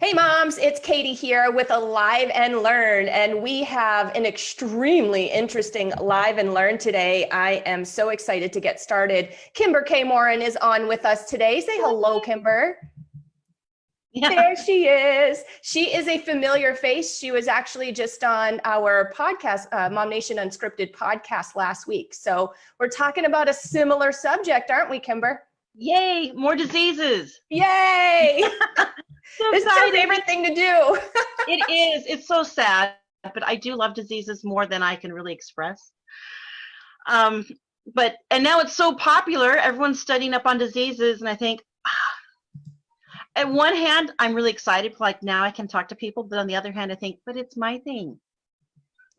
Hey moms, it's Katie here with a Live and Learn, and we have an extremely interesting Live and Learn today. I am so excited to get started. Kimber K. Morin is on with us today. Say hello, Kimber. Yeah. There she is. She is a familiar face. She was actually just on our podcast, MOMnation Unscripted podcast last week. So we're talking about a similar subject, aren't we, Kimber? Yay, more diseases. Yay! So This is our favorite thing to do. It is. It's so sad, but I do love diseases more than I can really express. And now it's so popular. Everyone's studying up on diseases, and I think, at one hand, I'm really excited. Like now I can talk to people, but on the other hand, I think, but it's my thing.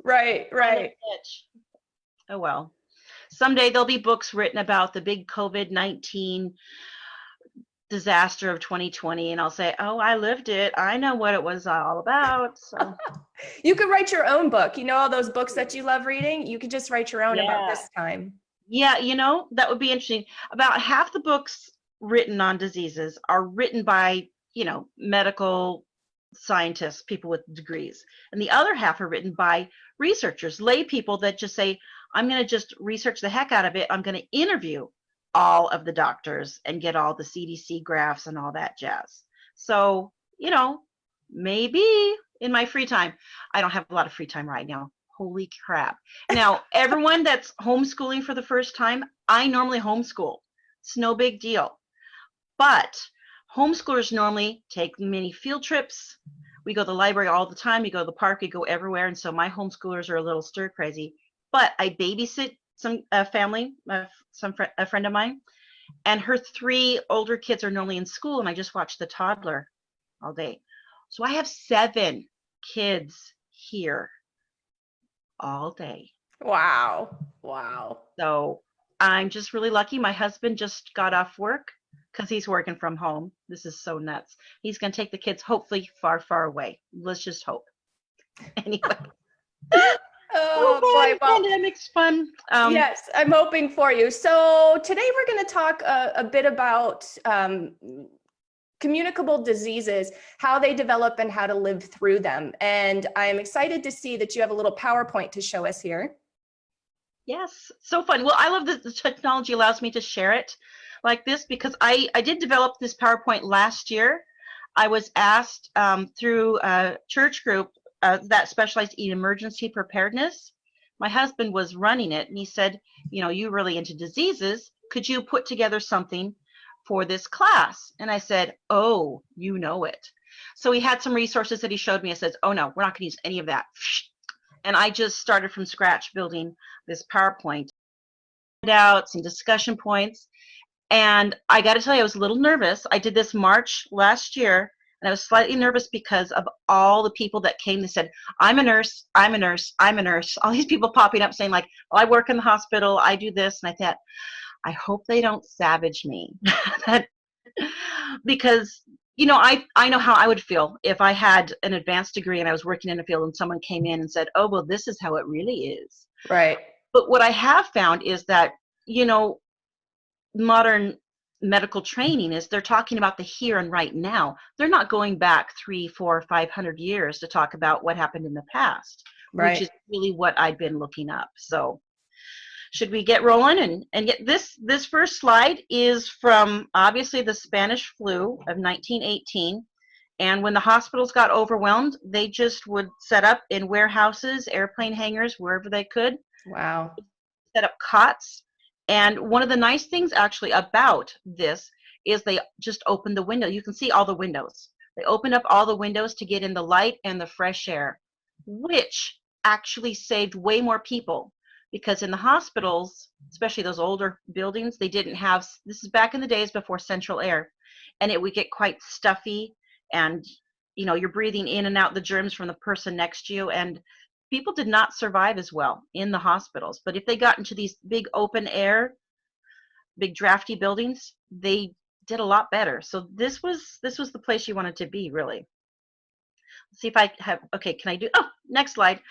Right. Oh well. Someday there'll be books written about the big COVID-19 disaster of 2020, and I'll say, oh, I lived it. I know what it was all about. So you could write your own book. You know, all those books that you love reading, you could just write your own about this time. Yeah, that would be interesting. About half the books written on diseases are written by, medical scientists, people with degrees. And the other half are written by researchers, lay people that just say, I'm going to just research the heck out of it. I'm going to interview all of the doctors and get all the CDC graphs and all that jazz. So, maybe in my free time. I don't have a lot of free time right now. Holy crap. Now, everyone that's homeschooling for the first time, I normally homeschool. It's no big deal. But homeschoolers normally take many field trips. We go to the library all the time. We go to the park. We go everywhere. And so my homeschoolers are a little stir crazy. But I babysit a family, a friend of mine, and her 3 older kids are normally in school, and I just watch the toddler all day. So I have 7 kids here all day. Wow. So I'm just really lucky. My husband just got off work because he's working from home. This is so nuts. He's going to take the kids hopefully far, far away. Let's just hope. Anyway. Oh boy, well, pandemic's fun. Yes, I'm hoping for you. So today we're going to talk a bit about communicable diseases, how they develop and how to live through them. And I'm excited to see that you have a little PowerPoint to show us here. Yes, so fun. Well, I love that the technology allows me to share it like this because I did develop this PowerPoint last year. I was asked through a church group that specialized in emergency preparedness. My husband was running it, and he said, you're really into diseases. Could you put together something for this class? And I said, oh, you know it. So he had some resources that he showed me. I said, oh, no, we're not going to use any of that. And I just started from scratch building this PowerPoint, handouts and discussion points. And I got to tell you, I was a little nervous. I did this March last year. And I was slightly nervous because of all the people that came that said, I'm a nurse, I'm a nurse, I'm a nurse. All these people popping up saying like, well, I work in the hospital, I do this. And I thought, I hope they don't savage me. Because, I know how I would feel if I had an advanced degree and I was working in a field and someone came in and said, oh, well, this is how it really is. Right. But what I have found is that, modern medical training is they're talking about the here and right now. They're not going back 300, 400, 500 years to talk about what happened in the past, right. Which is really what I've been looking up. So should we get rolling and get this first slide is from obviously the Spanish flu of 1918. And when the hospitals got overwhelmed, they just would set up in warehouses, airplane hangars, wherever they could. Wow. Set up cots. And one of the nice things actually about this is they just opened the window. You can see all the windows. They opened up all the windows to get in the light and the fresh air, which actually saved way more people because in the hospitals, especially those older buildings, they didn't have, this is back in the days before central air, and it would get quite stuffy and, you're breathing in and out the germs from the person next to you, and people did not survive as well in the hospitals. But if they got into these big open air, big drafty buildings, they did a lot better. So this was the place you wanted to be, really. Let's see if I have, okay, can I do, next slide.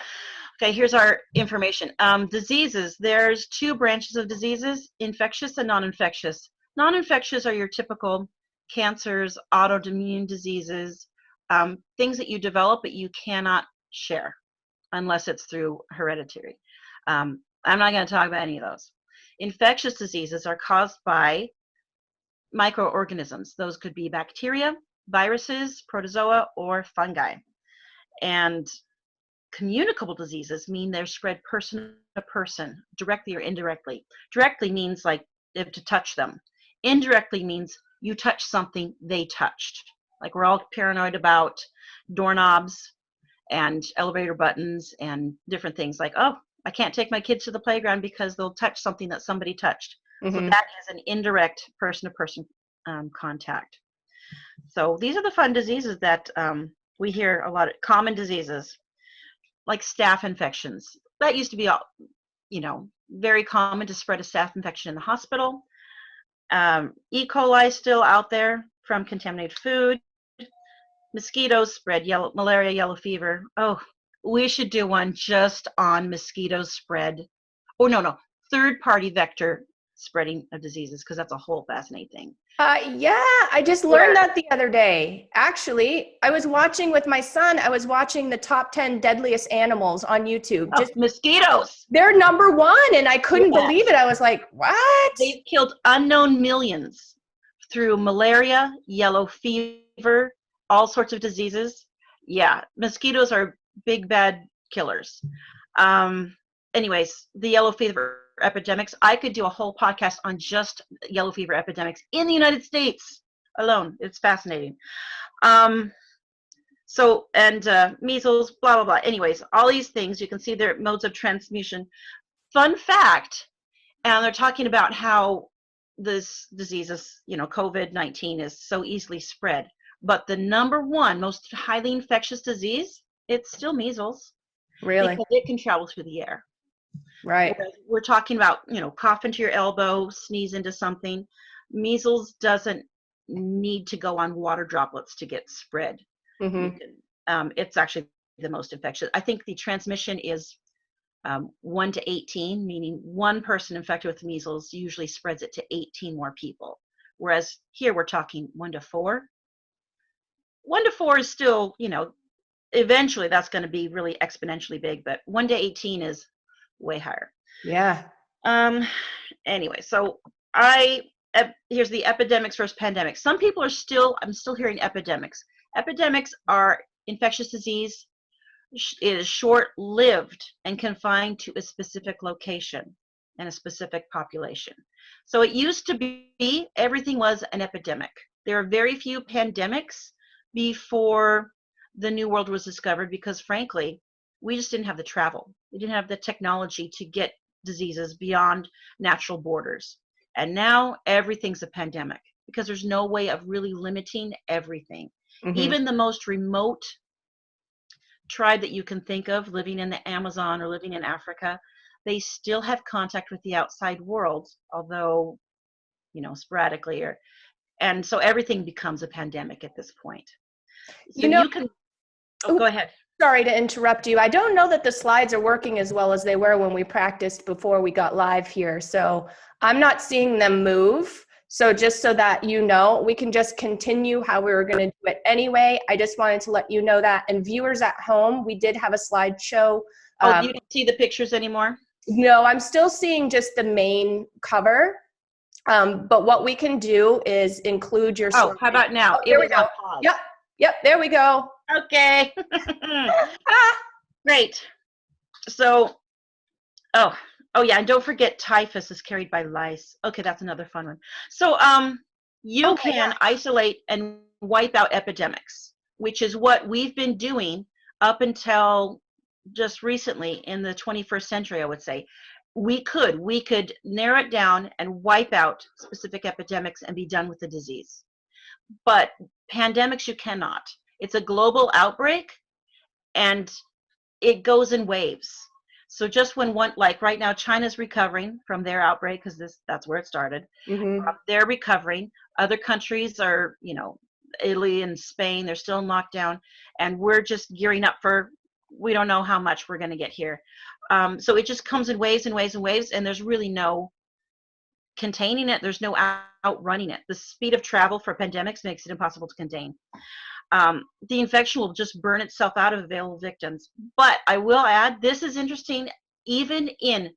Okay, here's our information. Diseases, there's 2 branches of diseases, infectious and non-infectious. Non-infectious are your typical cancers, autoimmune diseases, things that you develop but you cannot share unless it's through hereditary. I'm not going to talk about any of those. Infectious diseases are caused by microorganisms. Those could be bacteria, viruses, protozoa, or fungi. And communicable diseases mean they're spread person to person, directly or indirectly. Directly means like you have to touch them. Indirectly means you touch something they touched. Like we're all paranoid about doorknobs and elevator buttons and different things like, oh, I can't take my kids to the playground because they'll touch something that somebody touched. So that is an indirect person-to-person contact. So these are the fun diseases that we hear a lot of. Common diseases like staph infections. That used to be, very common to spread a staph infection in the hospital. E. coli is still out there from contaminated food. Mosquitoes spread malaria, yellow fever. Oh, we should do one just on mosquitoes spread. Oh, no. Third-party vector spreading of diseases, because that's a whole fascinating thing. Yeah, I just learned that the other day. Actually, I was watching with my son, I was watching the top 10 deadliest animals on YouTube. Just mosquitoes. They're number one, and I couldn't believe it. I was like, what? They've killed unknown millions through malaria, yellow fever, all sorts of diseases. Yeah, mosquitoes are big bad killers. Anyways, the yellow fever epidemics. I could do a whole podcast on just yellow fever epidemics in the United States alone. It's fascinating. Measles, blah, blah, blah. Anyways, all these things, you can see their modes of transmission. Fun fact, and they're talking about how this disease is, COVID-19 is so easily spread. But the number one most highly infectious disease, it's still measles. Really? Because it can travel through the air. Right. We're talking about, cough into your elbow, sneeze into something. Measles doesn't need to go on water droplets to get spread. It's actually the most infectious. I think the transmission is 1 to 18, meaning one person infected with measles usually spreads it to 18 more people. Whereas here we're talking 1 to 4. 1 to 4 is still, eventually that's going to be really exponentially big, but 1 to 18 is way higher. Yeah. Anyway, so here's the epidemics versus pandemics. Some people are I'm still hearing epidemics. Epidemics are infectious disease. It is short-lived and confined to a specific location and a specific population. So it used to be everything was an epidemic. There are very few pandemics before the New World was discovered because, frankly, we just didn't have the travel. We didn't have the technology to get diseases beyond natural borders. And now everything's a pandemic because there's no way of really limiting everything. Even the most remote tribe that you can think of living in the Amazon or living in Africa, they still have contact with the outside world, although, sporadically. And so everything becomes a pandemic at this point. So you can, go ahead. Sorry to interrupt you. I don't know that the slides are working as well as they were when we practiced before we got live here. So I'm not seeing them move. So just so that we can just continue how we were going to do it anyway. I just wanted to let you know that. And viewers at home, we did have a slideshow. You don't see the pictures anymore? No, I'm still seeing just the main cover. But what we can do is include your slide. How about now? There we go. Yep, there we go. Okay. Great. So, yeah, and don't forget typhus is carried by lice. Okay, that's another fun one. So, you can isolate and wipe out epidemics, which is what we've been doing up until just recently in the 21st century, I would say. We could narrow it down and wipe out specific epidemics and be done with the disease. But pandemics, you cannot. It's a global outbreak, and it goes in waves. So just when like right now, China's recovering from their outbreak because that's where it started. They're recovering. Other countries are, Italy and Spain, they're still in lockdown, and we're just gearing up for, we don't know how much we're going to get here. So it just comes in waves and waves and waves, and there's really no containing it. There's no outrunning it. The speed of travel for pandemics makes it impossible to contain. the infection will just burn itself out of available victims. But I will add, this is interesting, even in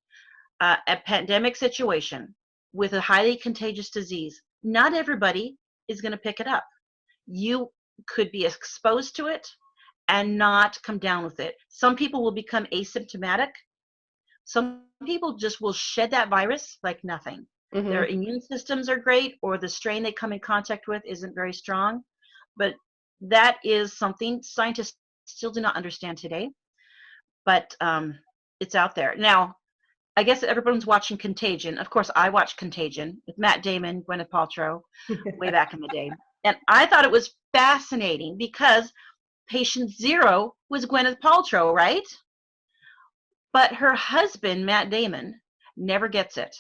a pandemic situation with a highly contagious disease, not everybody is going to pick it up. You could be exposed to it and not come down with it. Some people will become asymptomatic. Some people just will shed that virus like nothing. Mm-hmm. Their immune systems are great, or the strain they come in contact with isn't very strong. But that is something scientists still do not understand today. But it's out there. Now, I guess everyone's watching Contagion. Of course, I watched Contagion with Matt Damon, Gwyneth Paltrow, way back in the day. And I thought it was fascinating because patient zero was Gwyneth Paltrow, right? But her husband, Matt Damon, never gets it.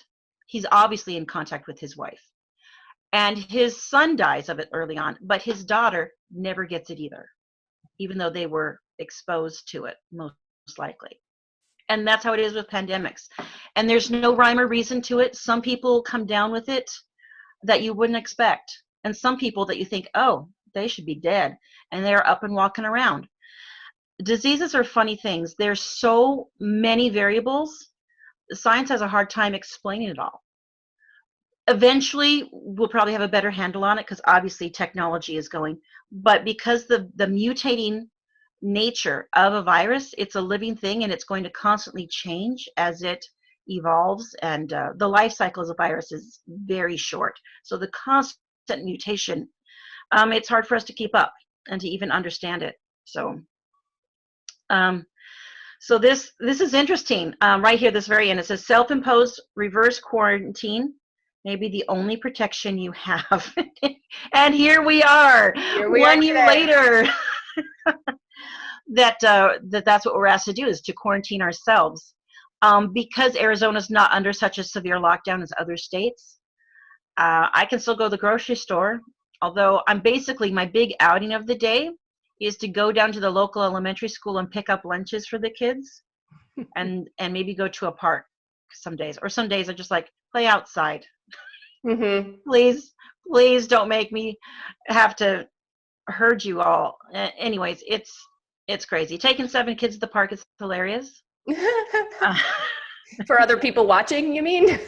He's obviously in contact with his wife. And his son dies of it early on, but his daughter never gets it either, even though they were exposed to it, most likely. And that's how it is with pandemics. And there's no rhyme or reason to it. Some people come down with it that you wouldn't expect. And some people that you think, oh, they should be dead. And they're up and walking around. Diseases are funny things. There's so many variables. Science has a hard time explaining it all. Eventually, we'll probably have a better handle on it because obviously technology is going. But because the mutating nature of a virus, it's a living thing and it's going to constantly change as it evolves, and the life cycle of a virus is very short. So the constant mutation, it's hard for us to keep up and to even understand it. So so this is interesting. Right here, this very end, it says self-imposed reverse quarantine may be the only protection you have. And here we are, one year later. That's what we're asked to do, is to quarantine ourselves. Because Arizona's not under such a severe lockdown as other states, I can still go to the grocery store, although I'm basically, my big outing of the day is to go down to the local elementary school and pick up lunches for the kids and maybe go to a park some days. Or some days I just like play outside. Mm-hmm. Please don't make me have to herd you all. Anyways, it's crazy. Taking 7 kids to the park is hilarious. For other people watching, you mean?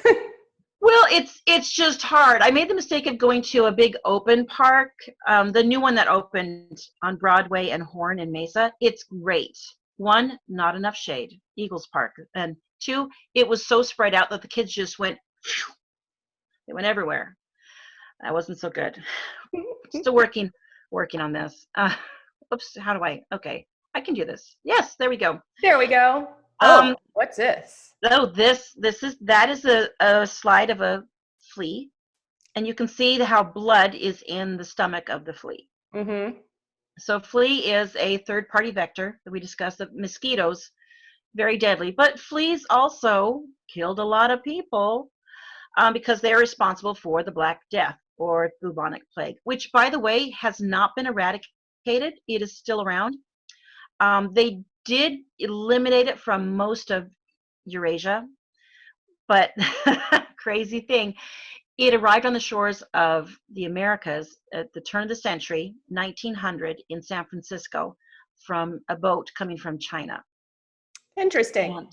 Well, it's just hard. I made the mistake of going to a big open park, the new one that opened on Broadway and Horn in Mesa. It's great. 1, not enough shade, Eagles Park. And 2, it was so spread out that the kids just went, phew, they went everywhere. That wasn't so good. Still working on this. Oops, how do okay, I can do this. Yes, there we go. There we go. Oh, what's this? Oh, that is a slide of a flea, and you can see how blood is in the stomach of the flea. Mm-hmm. So flea is a third-party vector that we discussed. That mosquitoes, very deadly, but fleas also killed a lot of people because they're responsible for the Black Death or bubonic plague, which, by the way, has not been eradicated. It is still around. They did eliminate it from most of Eurasia, but crazy thing, it arrived on the shores of the Americas at the turn of the century, 1900, in San Francisco, from a boat coming from China. Interesting.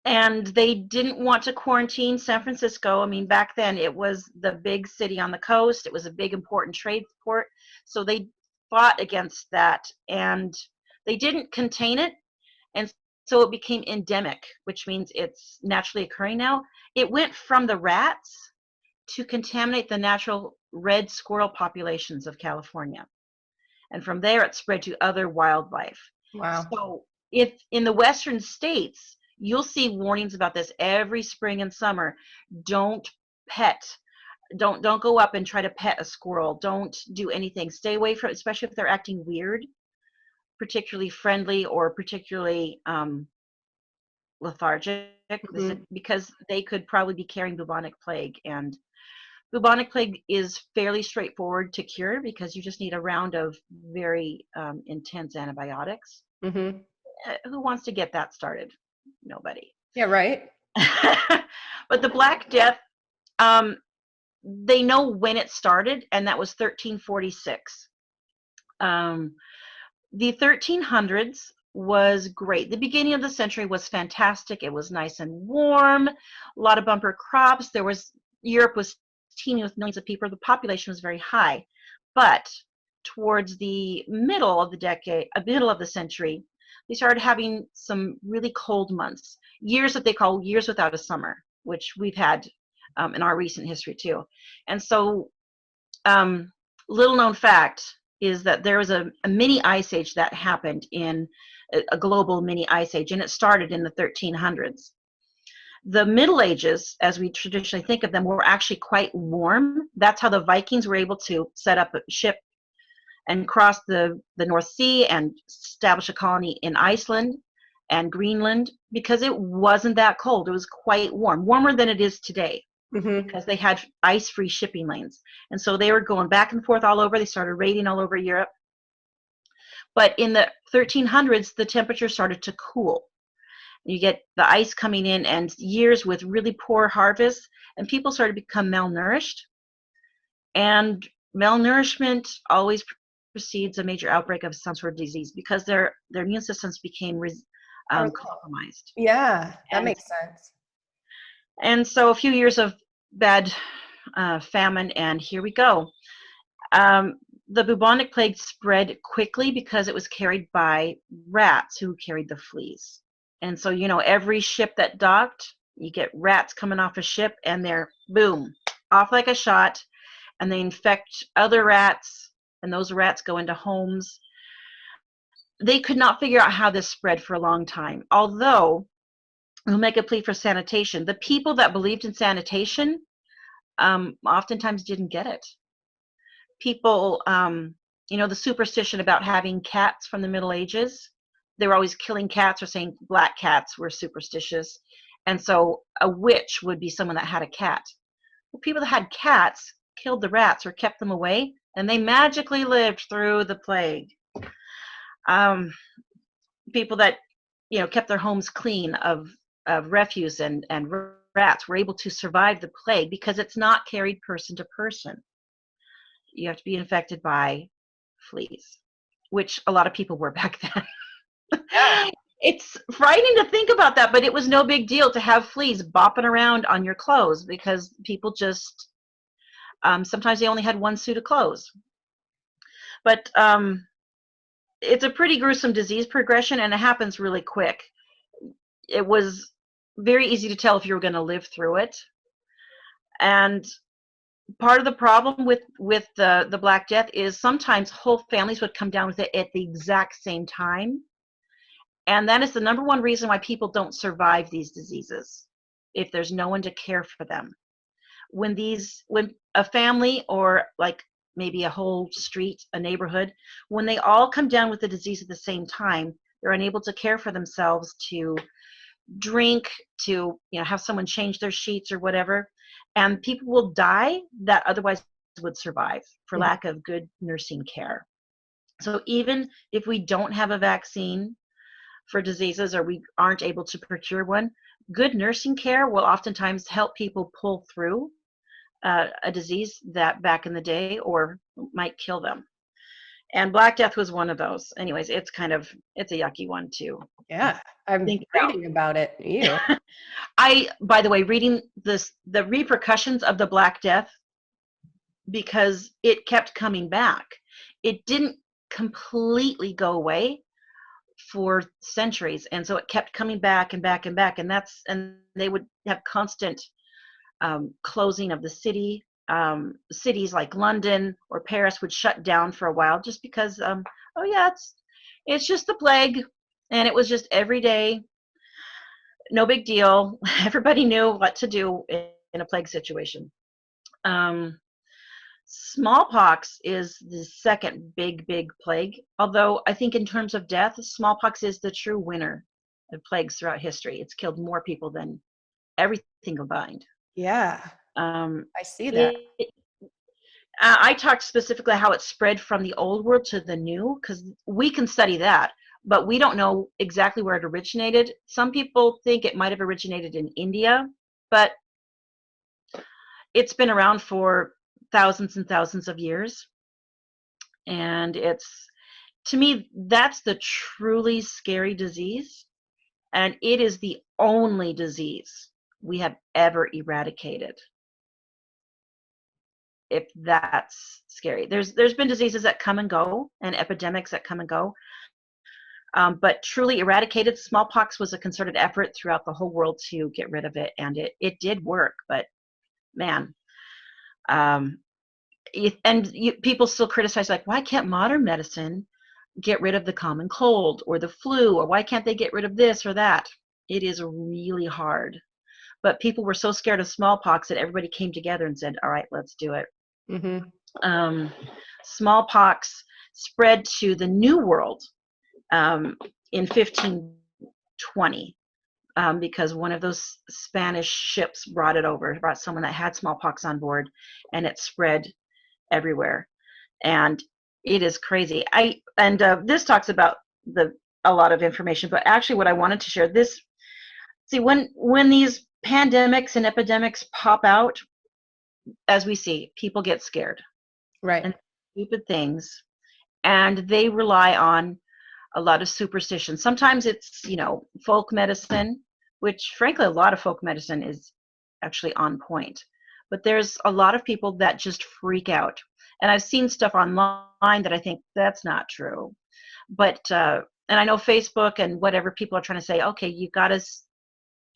And they didn't want to quarantine San Francisco. I mean, back then it was the big city on the coast. It was a big important trade port. So they fought against that, and they didn't contain it. And so it became endemic, which means it's naturally occurring now. It went from the rats to contaminate the natural red squirrel populations of California. And from there, it spread to other wildlife. Wow. So if in the western states, you'll see warnings about this every spring and summer. Don't go up and try to pet a squirrel. Don't do anything. Stay away from, especially if they're acting weird, particularly friendly or particularly lethargic, because they could probably be carrying bubonic plague. And bubonic plague is fairly straightforward to cure because you just need a round of very intense antibiotics. Mm-hmm. Who wants to get that started? Nobody. Yeah, right. But the Black Death, they know when it started, and that was 1346. The 1300s was great. The beginning of the century was fantastic. It was nice and warm, a lot of bumper crops. Europe was teeming with millions of people. The population was very high. But towards the middle of the century, they started having some really cold months, years that they call years without a summer, which we've had in our recent history too. And so, little known fact is that there was a mini ice age that happened in a global mini ice age, and it started in the 1300s. The Middle Ages, as we traditionally think of them, were actually quite warm. That's how the Vikings were able to set up a ship and cross the North Sea and establish a colony in Iceland and Greenland, because it wasn't that cold. It was quite warm, warmer than it is today, because they had ice-free shipping lanes. And so they were going back and forth all over. They started raiding all over Europe. But in the 1300s, the temperature started to cool. You get the ice coming in and years with really poor harvests, and people started to become malnourished. And malnourishment always precedes a major outbreak of some sort of disease, because their immune systems became compromised. Yeah, that makes sense. And so a few years of bad famine, and here we go. The bubonic plague spread quickly because it was carried by rats who carried the fleas. And so, every ship that docked, you get rats coming off a ship, and they're, boom, off like a shot, and they infect other rats, and those rats go into homes. They could not figure out how this spread for a long time, although we'll make a plea for sanitation. The people that believed in sanitation oftentimes didn't get it. People, the superstition about having cats from the Middle Ages, they were always killing cats or saying black cats were superstitious. And so a witch would be someone that had a cat. Well, people that had cats killed the rats or kept them away, and they magically lived through the plague. People that, kept their homes clean of refuse and rats were able to survive the plague, because it's not carried person to person. You have to be infected by fleas, which a lot of people were back then. Yeah. It's frightening to think about that, but it was no big deal to have fleas bopping around on your clothes, because people just, sometimes they only had one suit of clothes. But it's a pretty gruesome disease progression, and it happens really quick. It was very easy to tell if you were going to live through it. And part of the problem with the Black Death is sometimes whole families would come down with it at the exact same time. And that is the number one reason why people don't survive these diseases, if there's no one to care for them. When a family, or like maybe a whole street, a neighborhood, when they all come down with the disease at the same time, they're unable to care for themselves, to drink, to have someone change their sheets or whatever, and people will die that otherwise would survive for lack of good nursing care. So even if we don't have a vaccine for diseases, or we aren't able to procure one, good nursing care will oftentimes help people pull through a disease that back in the day or might kill them. And Black Death was one of those. Anyways, it's a yucky one too. Yeah, I'm reading about it. Ew. By the way, reading the repercussions of the Black Death, because it kept coming back. It didn't completely go away for centuries, and so it kept coming back and back and back, and they would have constant closing of the city. Cities like London or Paris would shut down for a while, just because it's just the plague, and it was just every day, no big deal. Everybody knew what to do in a plague situation. Smallpox is the second big plague, although I think in terms of death, smallpox is the true winner of plagues throughout history. It's killed more people than everything combined. Yeah, I see that. I talked specifically how it spread from the old world to the new, because we can study that, but we don't know exactly where it originated. Some people think it might have originated in India, but it's been around for thousands and thousands of years. And to me, that's the truly scary disease. And it is the only disease we have ever eradicated. If that's scary. There's been diseases that come and go and epidemics that come and go. But truly eradicated, smallpox was a concerted effort throughout the whole world to get rid of it. And it did work. But man, people still criticize, like, why can't modern medicine get rid of the common cold or the flu, or why can't they get rid of this or that? It is really hard. But people were so scared of smallpox that everybody came together and said, all right, let's do it. Mm-hmm. Smallpox spread to the New World in 1520 because one of those Spanish ships brought someone that had smallpox on board, and it spread everywhere. And it is crazy. This talks about a lot of information, but actually what I wanted to share when these pandemics and epidemics pop out, as we see, people get scared. Right. And stupid things, and they rely on a lot of superstition. Sometimes it's, folk medicine, which frankly, a lot of folk medicine is actually on point. But there's a lot of people that just freak out. And I've seen stuff online that I think that's not true. But, and I know Facebook and whatever, people are trying to say, okay, you got to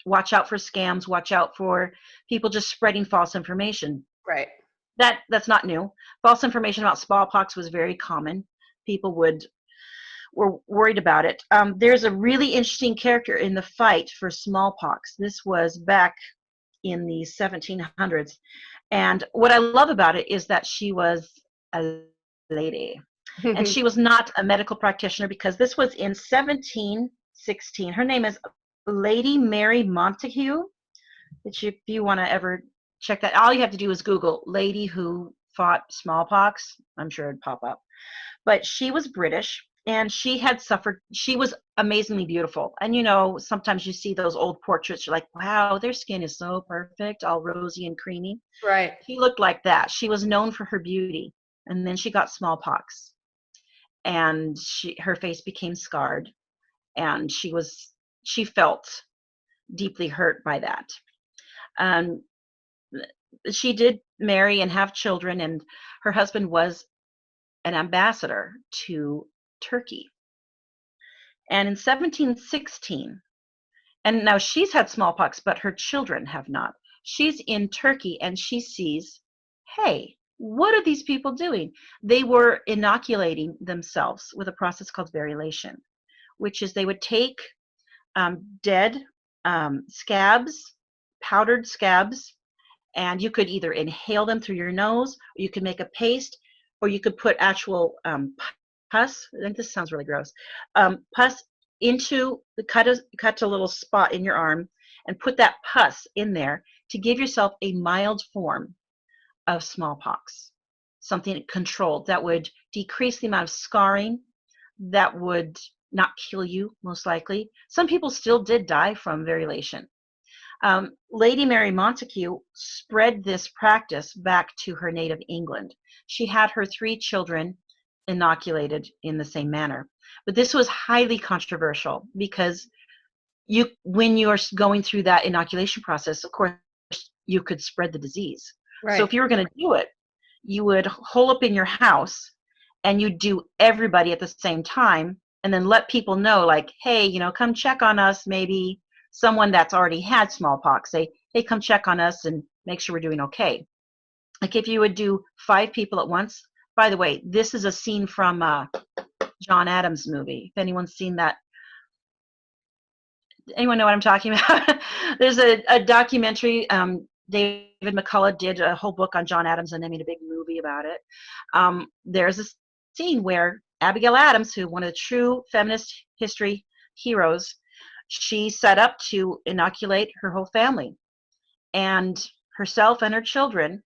watch out for scams, watch out for people just spreading false information. Right. That's not new. False information about smallpox was very common. People were worried about it. There's a really interesting character in the fight for smallpox. This was back in the 1700s. And what I love about it is that she was a lady. And she was not a medical practitioner, because this was in 1716. Her name is Lady Mary Montague. Which, if you want to ever check that, all you have to do is Google lady who fought smallpox. I'm sure it'd pop up. But she was British, and she was amazingly beautiful. And sometimes you see those old portraits, you're like, wow, their skin is so perfect, all rosy and creamy. Right. She looked like that. She was known for her beauty. And then she got smallpox, and her face became scarred, and she felt deeply hurt by that. She did marry and have children, and her husband was an ambassador to Turkey. And in 1716, and now she's had smallpox, but her children have not. She's in Turkey, and she sees, hey, what are these people doing? They were inoculating themselves with a process called variolation, which is they would take dead scabs, powdered scabs, and you could either inhale them through your nose, or you could make a paste, or you could put actual pus. I think this sounds really gross. Pus into cut a little spot in your arm, and put that pus in there to give yourself a mild form of smallpox, something controlled that would decrease the amount of scarring, that would not kill you, most likely. Some people still did die from variolation. Lady Mary Montague spread this practice back to her native England. She had her 3 children inoculated in the same manner. But this was highly controversial, because when you're going through that inoculation process, of course, you could spread the disease. Right. So if you were going to do it, you would hole up in your house, and you'd do everybody at the same time, and then let people know, like, hey, come check on us. Maybe someone that's already had smallpox, say, hey, come check on us and make sure we're doing okay. Like if you would do 5 people at once. By the way, this is a scene from John Adams' movie. If anyone's seen that. Anyone know what I'm talking about? There's a documentary. David McCullough did a whole book on John Adams, and they made a big movie about it. There's a scene where Abigail Adams, who one of the true feminist history heroes, she set up to inoculate her whole family, and herself and her children.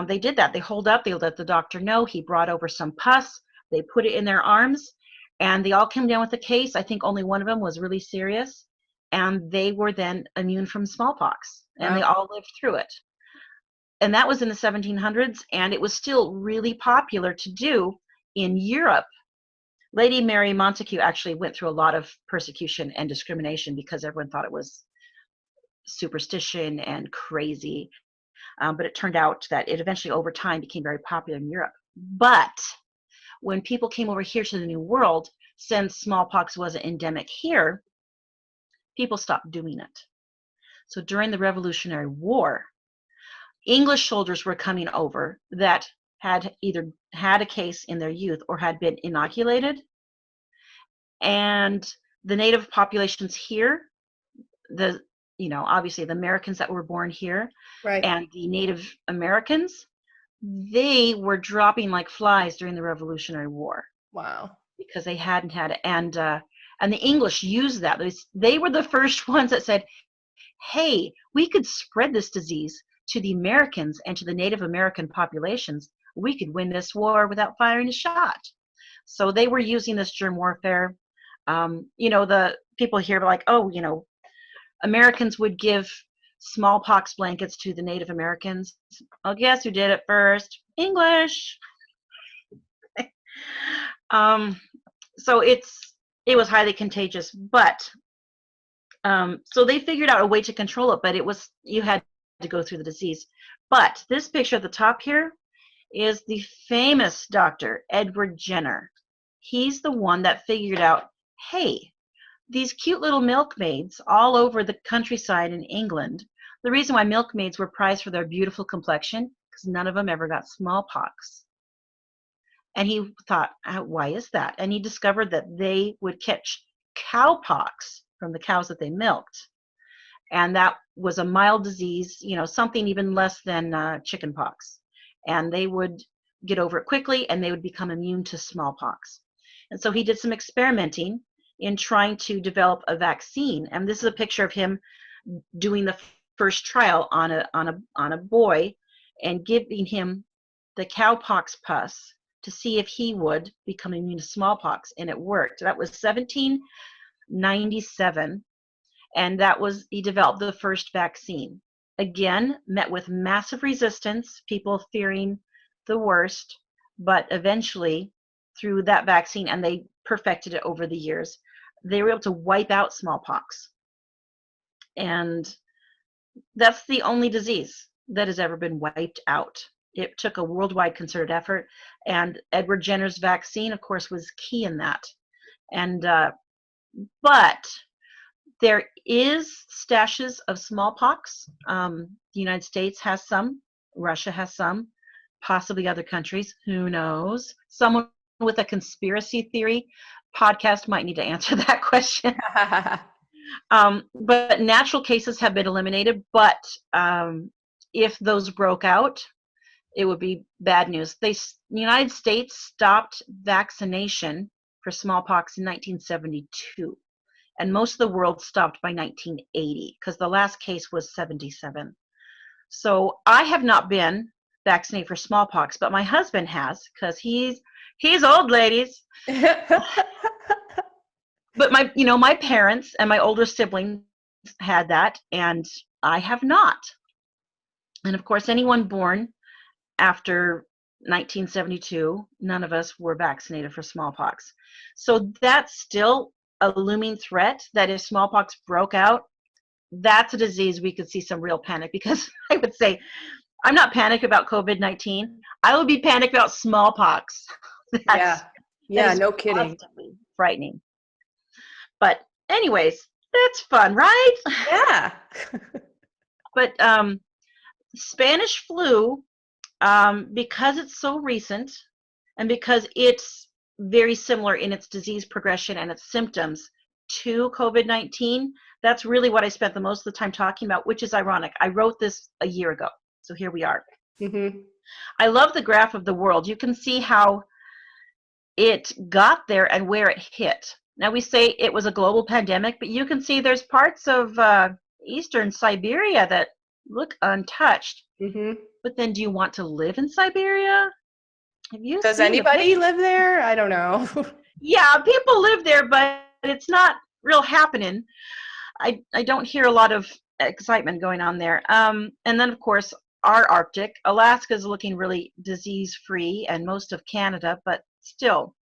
They did that. They holed up. They let the doctor know. He brought over some pus. They put it in their arms, and they all came down with the case. I think only one of them was really serious, and they were then immune from smallpox, and They all lived through it. And that was in the 1700s, and it was still really popular to do in Europe, Lady Mary Montagu actually went through a lot of persecution and discrimination because everyone thought it was superstition and crazy. But it turned out that it eventually, over time, became very popular in Europe. But when people came over here to the New World, since smallpox wasn't endemic here, people stopped doing it. So during the Revolutionary War, English soldiers were coming over that had either had a case in their youth or had been inoculated. And the native populations here, obviously the Americans that were born here, Right. and the Native Americans, they were dropping like flies during the Revolutionary War. Wow. Because they hadn't had it. And the English used that. They were the first ones that said, hey, we could spread this disease to the Americans and to the Native American populations. We could win this war without firing a shot. So they were using this germ warfare. The people here were like, oh, Americans would give smallpox blankets to the Native Americans. Oh, guess who did it first? English. So it was highly contagious, but so they figured out a way to control it, but you had to go through the disease. But this picture at the top here is the famous Dr. Edward Jenner. He's the one that figured out, hey, these cute little milkmaids all over the countryside in England, the reason why milkmaids were prized for their beautiful complexion, because none of them ever got smallpox. And he thought, why is that? And he discovered that they would catch cowpox from the cows that they milked. And that was a mild disease, something even less than chickenpox. And they would get over it quickly and they would become immune to smallpox. And so he did some experimenting in trying to develop a vaccine. And this is a picture of him doing the first trial on a boy and giving him the cowpox pus to see if he would become immune to smallpox, and it worked. That was 1797, and he developed the first vaccine. Again, met with massive resistance, people fearing the worst, but eventually, through that vaccine, and they perfected it over the years, they were able to wipe out smallpox. And that's the only disease that has ever been wiped out. It took a worldwide concerted effort, and Edward Jenner's vaccine, of course, was key in that. And but there is stashes of smallpox. The United States has some, Russia has some, possibly other countries. Who knows? Someone with a conspiracy theory podcast might need to answer that question. But natural cases have been eliminated. But if those broke out, it would be bad news. The United States stopped vaccination for smallpox in 1972, and most of the world stopped by 1980 because the last case was 77. So I have not been vaccinated for smallpox, but my husband has because he's old, ladies. But my parents and my older siblings had that, and I have not. And of course, anyone born after 1972, none of us were vaccinated for smallpox. So that's still a looming threat, that if smallpox broke out, that's a disease we could see some real panic, because I would say, I'm not panicked about COVID-19. I would be panicked about smallpox. Yeah, no kidding. Frightening. But anyways, that's fun, right? Yeah. But Spanish flu, because it's so recent and because it's very similar in its disease progression and its symptoms to COVID-19, that's really what I spent the most of the time talking about, which is ironic. I wrote this a year ago, so here we are. Mm-hmm. I love the graph of the world. You can see how it got there and where it hit. Now, we say it was a global pandemic, but you can see there's parts of eastern Siberia that look untouched. Mm-hmm. But then, do you want to live in Siberia? Does anybody live there? I don't know. Yeah, people live there, but it's not real happening. I don't hear a lot of excitement going on there. And then, of course, our Arctic. Alaska is looking really disease-free, and most of Canada, but still,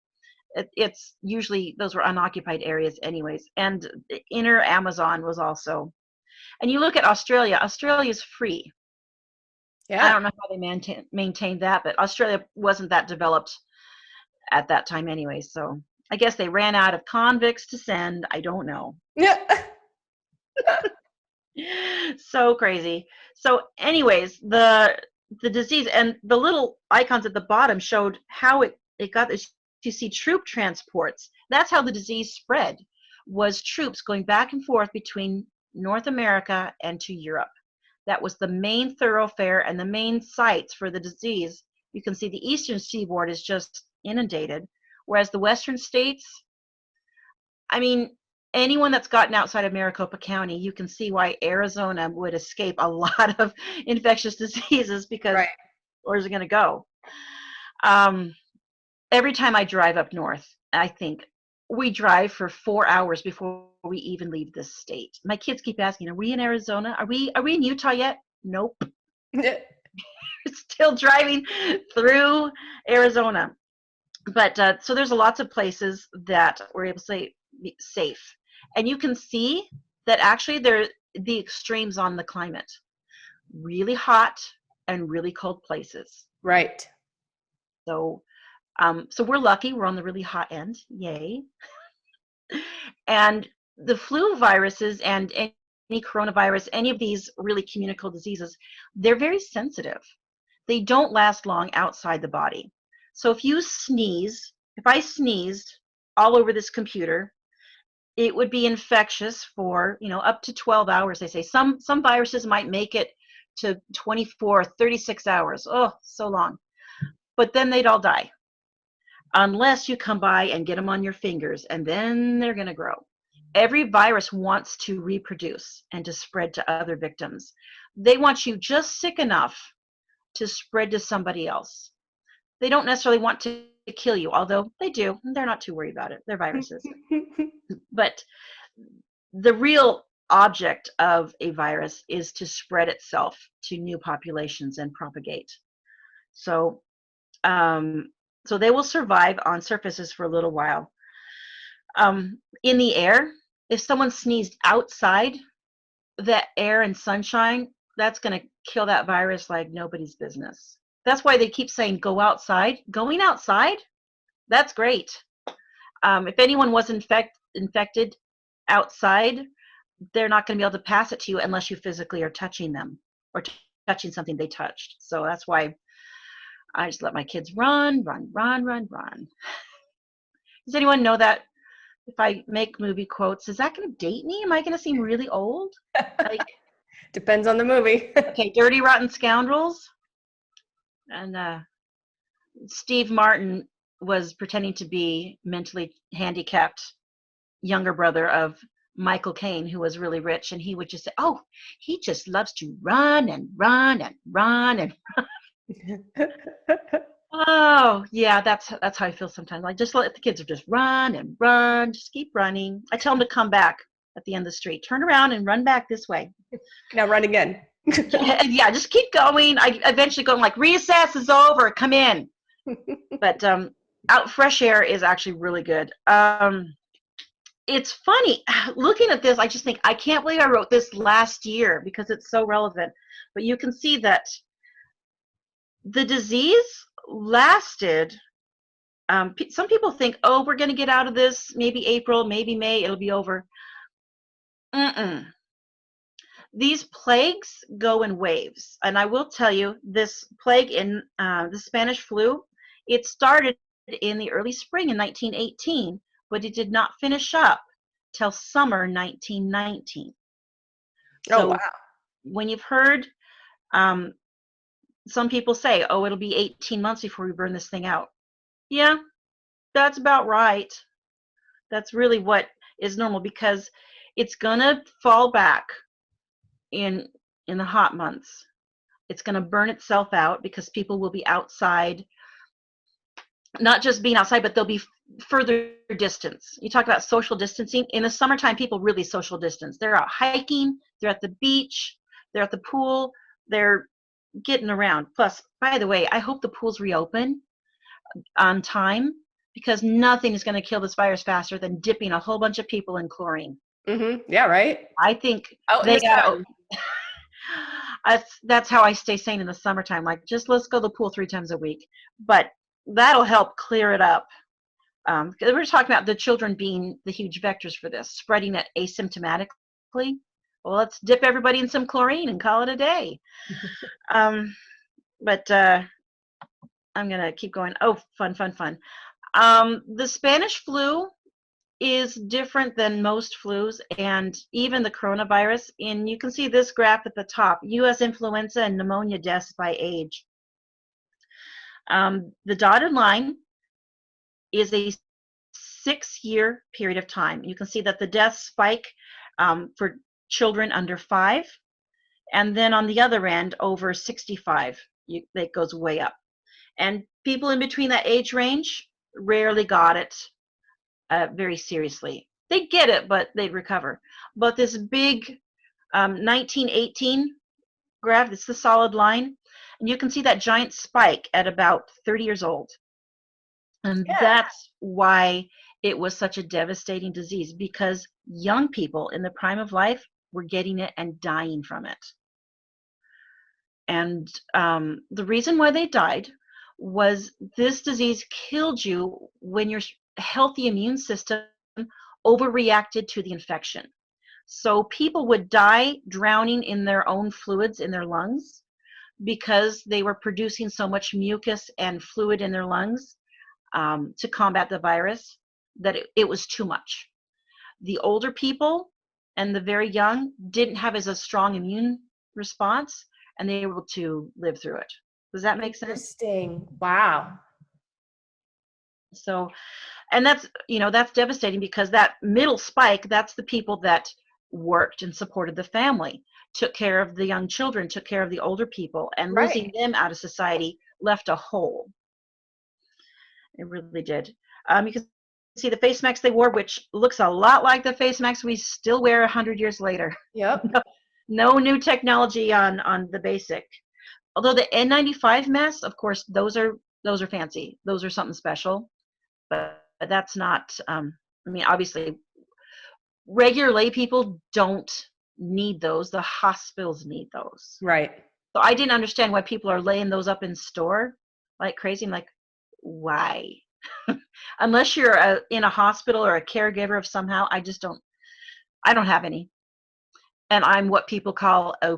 it's usually, those were unoccupied areas anyways. And the inner Amazon was also, and you look at Australia, Australia's free. I Yeah. don't know how they maintained that, but Australia wasn't that developed at that time anyway. So I guess they ran out of convicts to send. I don't know. Yeah. So crazy. So anyways, the disease and the little icons at the bottom showed how it got this. You see troop transports. That's how the disease spread, was troops going back and forth between North America and to Europe. That was the main thoroughfare and the main sites for the disease. You can see the eastern seaboard is just inundated, whereas the western states, I mean, anyone that's gotten outside of Maricopa County, you can see why Arizona would escape a lot of infectious diseases, because Right. where's it going to go? Every time I drive up north, I think we drive for 4 hours before we even leave this state. My kids keep asking, "Are we in Arizona? Are we in Utah yet?" Nope. Yeah. Still driving through Arizona. But so there's lots of places that we're able to say safe, and you can see that actually they're the extremes on the climate: really hot and really cold places. Right. So so we're lucky, we're on the really hot end, yay. And the flu viruses and any coronavirus, any of these really communicable diseases, they're very sensitive. They don't last long outside the body. So if you sneeze, if I sneezed all over this computer, it would be infectious for, up to 12 hours. They say some viruses might make it to 24, 36 hours. Oh, so long. But then they'd all die, unless you come by and get them on your fingers, and then they're going to grow. Every virus wants to reproduce and to spread to other victims. They want you just sick enough to spread to somebody else. They don't necessarily want to kill you, although they do. They're not too worried about it. They're viruses. But the real object of a virus is to spread itself to new populations and propagate. So, so they will survive on surfaces for a little while. In the air, if someone sneezed outside, that air and sunshine, that's going to kill that virus like nobody's business. That's why they keep saying go outside. Going outside, that's great. If anyone was infected outside, they're not going to be able to pass it to you unless you physically are touching them or touching something they touched. So that's why I just let my kids run. Does anyone know that if I make movie quotes, is that going to date me? Am I going to seem really old? Like, Depends on the movie. okay, Dirty Rotten Scoundrels. And Steve Martin was pretending to be mentally handicapped younger brother of Michael Caine, who was really rich, and he would just say, "Oh, he just loves to run and run and run and run." Oh, yeah, that's how I feel sometimes. I just let the kids just run and run, just keep running. I tell them to come back at the end of the street, turn around and run back this way. Now run again. Yeah, just keep going. I eventually go like, recess is over, come in. But out fresh air is actually really good. It's funny looking at this. I just think I can't believe I wrote this last year because it's so relevant. But you can see that the disease lasted. Some people think, oh, we're going to get out of this maybe April, maybe May, it'll be over. These plagues go in waves, and I will tell you, this plague in the Spanish flu, it started in the early spring in 1918, but it did not finish up till summer 1919. So oh, wow. when you've heard some people say, oh, it'll be 18 months before we burn this thing out. Yeah, that's about right. That's really what is normal, because it's going to fall back in the hot months. It's going to burn itself out because people will be outside, not just being outside, but they'll be further distance. You talk about social distancing. In the summertime, people really social distance. They're out hiking, they're at the beach, they're at the pool, they're getting around. Plus, by the way, I hope the pools reopen on time, because nothing is going to kill this virus faster than dipping a whole bunch of people in chlorine. Yeah, right. I think Out in they the got sun. that's how I stay sane in the summertime. Like, just let's go to the pool 3 times a week. But that'll help clear it up. 'Cause we're talking about the children being the huge vectors for this, spreading it asymptomatically. Well, let's dip everybody in some chlorine and call it a day. But I'm going to keep going. Oh, fun. The Spanish flu is different than most flus, and even the coronavirus. And you can see this graph at the top, U.S. influenza and pneumonia deaths by age. The dotted line is a 6-year period of time. You can see that the deaths spike for children under 5, and then on the other end, over 65, it goes way up. And people in between that age range rarely got it very seriously. They'd get it, but they'd recover. But this big 1918 graph, it's the solid line, and you can see that giant spike at about 30 years old. And Yeah. that's why it was such a devastating disease, because young people in the prime of life were getting it and dying from it. And the reason why they died was this disease killed you when your healthy immune system overreacted to the infection. So people would die drowning in their own fluids in their lungs because they were producing so much mucus and fluid in their lungs to combat the virus that it was too much. The older people and the very young didn't have as a strong immune response, and they were able to live through it. Does that make sense? Interesting. Wow. So, and that's devastating, because that middle spike, that's the people that worked and supported the family, took care of the young children, took care of the older people, and losing them out of society left a hole. It really did. You can see the face masks they wore, which looks a lot like the face masks we still wear 100 years later. Yep. No new technology on the basic. Although the N95 masks, of course, those are fancy. Those are something special. But that's not, I mean, obviously, regular lay people don't need those. The hospitals need those. Right. So I didn't understand why people are laying those up in store like crazy. I'm like, why? Unless you're in a hospital or a caregiver of somehow, I don't have any. And I'm what people call a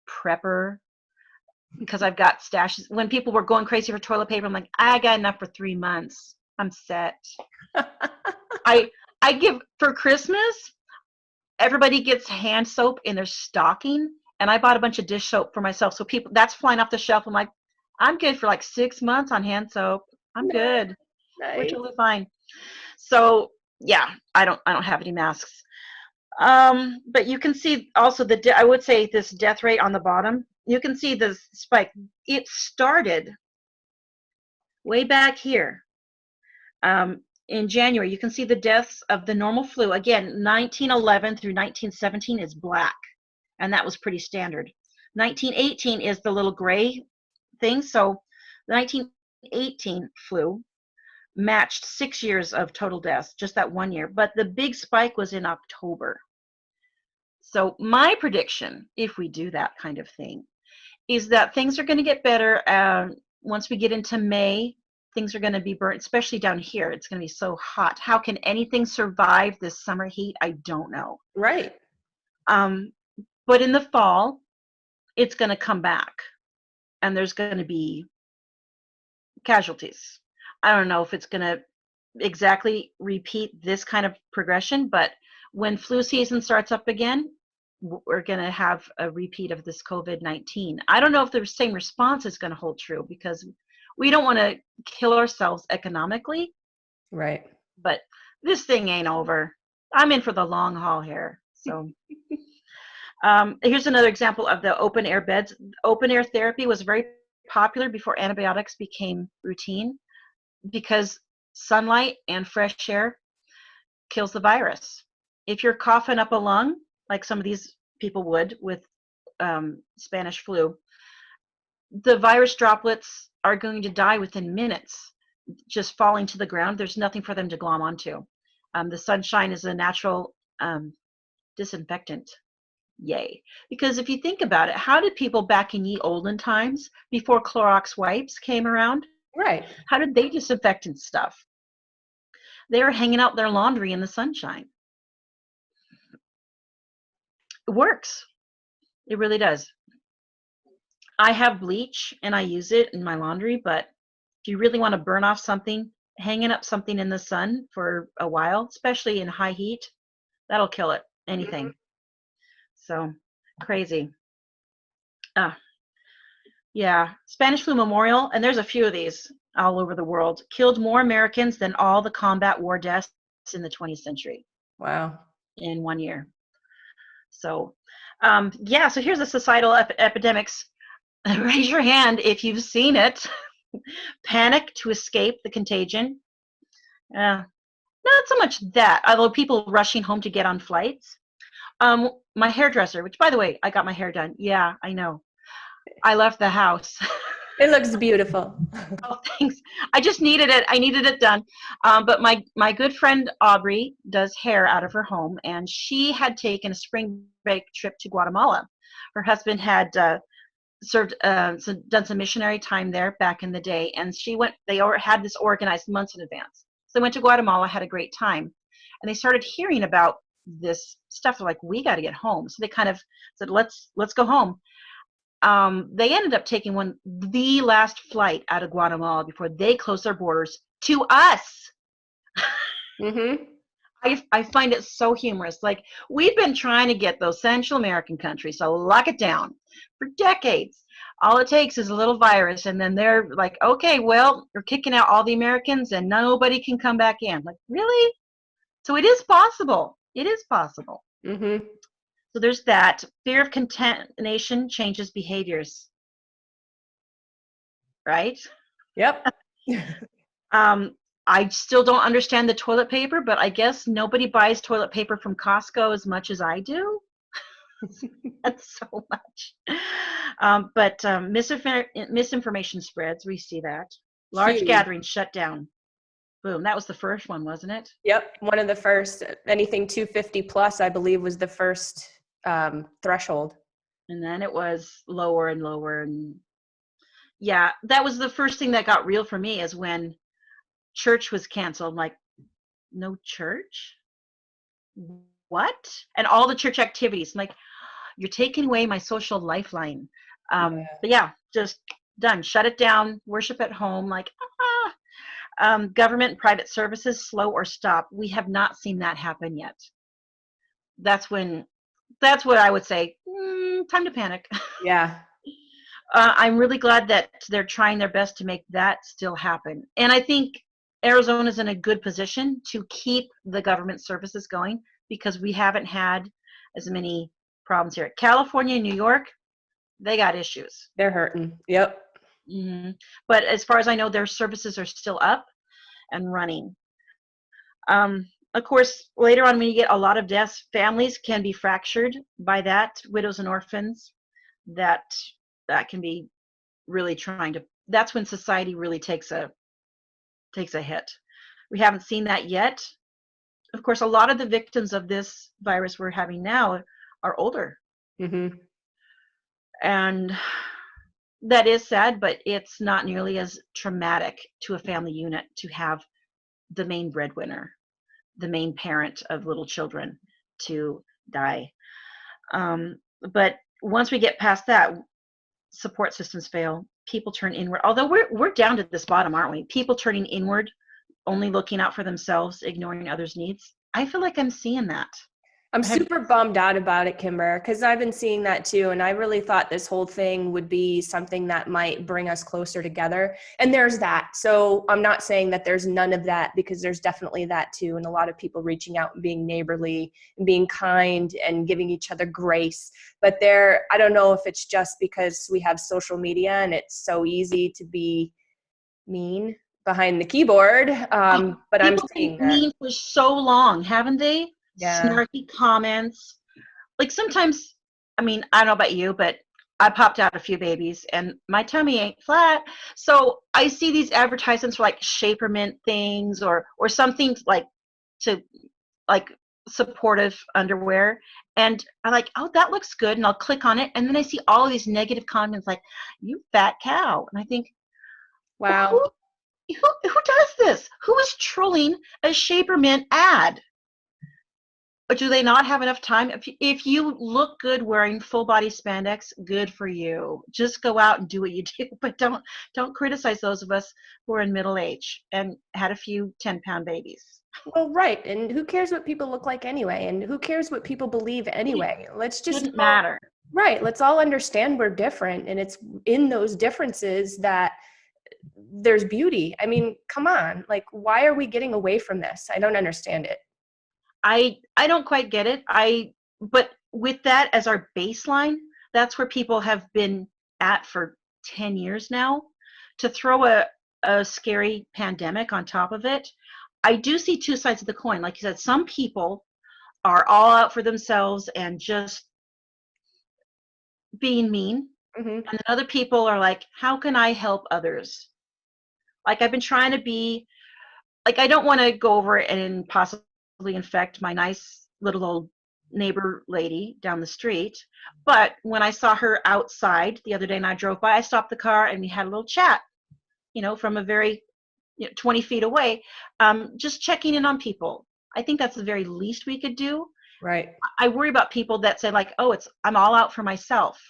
prepper, because I've got stashes. When people were going crazy for toilet paper, I'm like, I got enough for 3 months. I'm set. I give, for Christmas, everybody gets hand soap in their stocking, and I bought a bunch of dish soap for myself. So people, that's flying off the shelf. I'm like, I'm good for like 6 months on hand soap. I'm good. Nice. We're totally fine. So yeah, I don't have any masks. But you can see also I would say this death rate on the bottom. You can see the spike. It started way back here. In January, you can see the deaths of the normal flu. Again, 1911 through 1917 is black, and that was pretty standard. 1918 is the little gray thing. So the 1918 flu matched 6 years of total deaths, just that 1 year. But the big spike was in October. So my prediction, if we do that kind of thing, is that things are going to get better once we get into May. Things are going to be burnt, especially down here. It's going to be so hot. How can anything survive this summer heat? I don't know. Right. But in the fall, it's going to come back, and there's going to be casualties. I don't know if it's going to exactly repeat this kind of progression, but when flu season starts up again, we're going to have a repeat of this COVID-19. I don't know if the same response is going to hold true, because we don't want to kill ourselves economically. Right. But this thing ain't over. I'm in for the long haul here. So here's another example of the open air beds. Open air therapy was very popular before antibiotics became routine, because sunlight and fresh air kills the virus. If you're coughing up a lung, like some of these people would with Spanish flu, the virus droplets are going to die within minutes. just falling to the ground. There's nothing for them to glom onto. The sunshine is a natural disinfectant. Yay. Because if you think about it, how did people back in ye olden times, before Clorox wipes came around, Right. how did they disinfect and stuff? They were hanging out their laundry in the sunshine. It works. It really does. I have bleach and I use it in my laundry, but if you really want to burn off something, hanging up something in the sun for a while, especially in high heat, that'll kill it. Anything. So crazy. Yeah. Spanish flu memorial, and there's a few of these all over the world, killed more Americans than all the combat war deaths in the 20th century. Wow. In 1 year. So, yeah, so here's the societal epidemics. Raise your hand if you've seen it. Panic to escape the contagion. Not so much that, although people rushing home to get on flights. My hairdresser, which, by the way, I got my hair done. Yeah, I know. I left the house. It looks beautiful. Oh, thanks. I just needed it. I needed it done. But my good friend Aubrey does hair out of her home, and she had taken a spring break trip to Guatemala. Her husband had done some missionary time there back in the day, and she went. They had this organized months in advance. So they went to Guatemala, had a great time, and they started hearing about this stuff. They're like, we got to get home. So they kind of said, let's go home. They ended up taking the last flight out of Guatemala before they closed their borders to us. Mm-hmm. I find it so humorous. Like, we've been trying to get those Central American countries to lock it down for decades. All it takes is a little virus, and then they're like, okay, well, we're kicking out all the Americans, and nobody can come back in. Like, really? So it is possible. It is possible. Mm-hmm. So there's that. Fear of contamination changes behaviors. Right? Yep. I still don't understand the toilet paper, but I guess nobody buys toilet paper from Costco as much as I do. That's so much. But misinformation spreads. We see that. Large Huge. gatherings shut down. Boom. That was the first one, wasn't it? Yep. One of the first. Anything 250 plus, I believe, was the first threshold. And then it was lower and lower. And yeah, that was the first thing that got real for me, is when church was canceled. I'm like, no church? What? And all the church activities. I'm like, you're taking away my social lifeline. But yeah, just done. Shut it down. Worship at home. Like, government and private services, slow or stop. We have not seen that happen yet. That's what I would say. Time to panic. Yeah. I'm really glad that they're trying their best to make that still happen. And I think Arizona's in a good position to keep the government services going, because we haven't had as many problems here. California and New York, they got issues. They're hurting. Yep. Mm-hmm. But as far as I know, their services are still up and running. Of course, later on, when you get a lot of deaths, families can be fractured by that. Widows and orphans, that can be really that's when society really takes a hit. We haven't seen that yet. Of course, a lot of the victims of this virus we're having now are older. Mm-hmm. And that is sad, but it's not nearly as traumatic to a family unit to have the main breadwinner, the main parent of little children, to die. But once we get past that, support systems fail. People turn inward. Although we're down to this bottom, aren't we? People turning inward, only looking out for themselves, ignoring others' needs. I feel like I'm seeing that. I'm super bummed out about it, Kimber, because I've been seeing that too. And I really thought this whole thing would be something that might bring us closer together. And there's that. So I'm not saying that there's none of that, because there's definitely that too. And a lot of people reaching out and being neighborly and being kind and giving each other grace. But I don't know if it's just because we have social media and it's so easy to be mean behind the keyboard. But I'm seeing that. Mean for so long, haven't they? Yeah. Snarky comments. Like, sometimes, I mean, I don't know about you, but I popped out a few babies and my tummy ain't flat. So I see these advertisements for like Shapermint things or something like to like supportive underwear. And I'm like, oh, that looks good. And I'll click on it. And then I see all of these negative comments like, you fat cow. And I think, well, Wow. who does this? Who is trolling a Shapermint ad? Or do they not have enough time? If you look good wearing full body spandex, good for you. Just go out and do what you do, but don't criticize those of us who are in middle age and had a few 10-pound babies. Well, right. And who cares what people look like anyway? And who cares what people believe anyway? Let's just Shouldn't matter. right. Let's all understand we're different. And it's in those differences that there's beauty. I mean, come on. Like, why are we getting away from this? I don't understand it. I don't quite get it. But with that as our baseline, that's where people have been at for 10 years now. To throw a scary pandemic on top of it, I do see two sides of the coin. Like you said, some people are all out for themselves and just being mean. Mm-hmm. And then other people are like, how can I help others? Like I've been trying to be, like I don't want to go over and possibly infect my nice little old neighbor lady down the street. But when I saw her outside the other day and I drove by, I stopped the car and we had a little chat, from a very 20 feet away, just checking in on people. I think that's the very least we could do. Right. I worry about people that say like, oh, I'm all out for myself.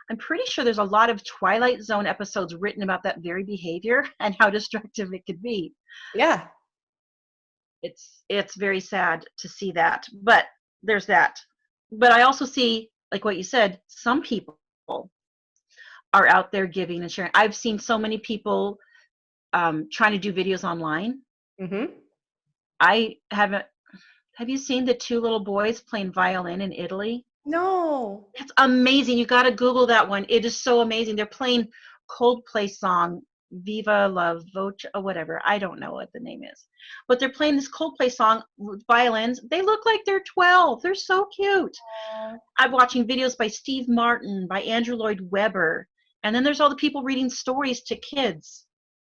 I'm pretty sure there's a lot of Twilight Zone episodes written about that very behavior and how destructive it could be. Yeah. It's very sad to see that, but there's that. But I also see, like what you said, some people are out there giving and sharing. I've seen so many people trying to do videos online. Mm-hmm. I haven't. Have you seen the two little boys playing violin in Italy? No. It's amazing. You got to Google that one. It is so amazing. They're playing Coldplay song, Viva la Voce, or whatever. I don't know what the name is. But they're playing this Coldplay song with violins. They look like they're 12. They're so cute. I'm watching videos by Steve Martin, by Andrew Lloyd Webber. And then there's all the people reading stories to kids.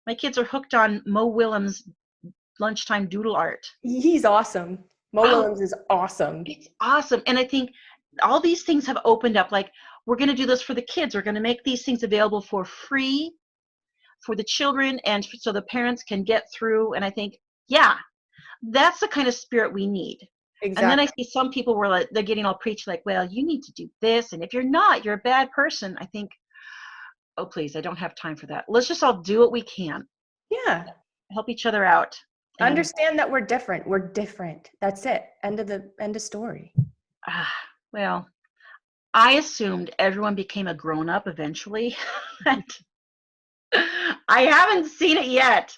My kids are hooked on Mo Willems' lunchtime doodle art. He's awesome. Mo Willems is awesome. It's awesome. And I think all these things have opened up. Like, we're going to do this for the kids. We're going to make these things available for free for the children and so the parents can get through. And I think, yeah, that's the kind of spirit we need. Exactly. And then I see some people where like, they're getting all preachy, like, well, you need to do this. And if you're not, you're a bad person. I think, oh, please, I don't have time for that. Let's just all do what we can. Yeah. Help each other out. Understand that we're different. We're different. That's it. End of story. Well, I assumed everyone became a grown-up eventually. And I haven't seen it yet.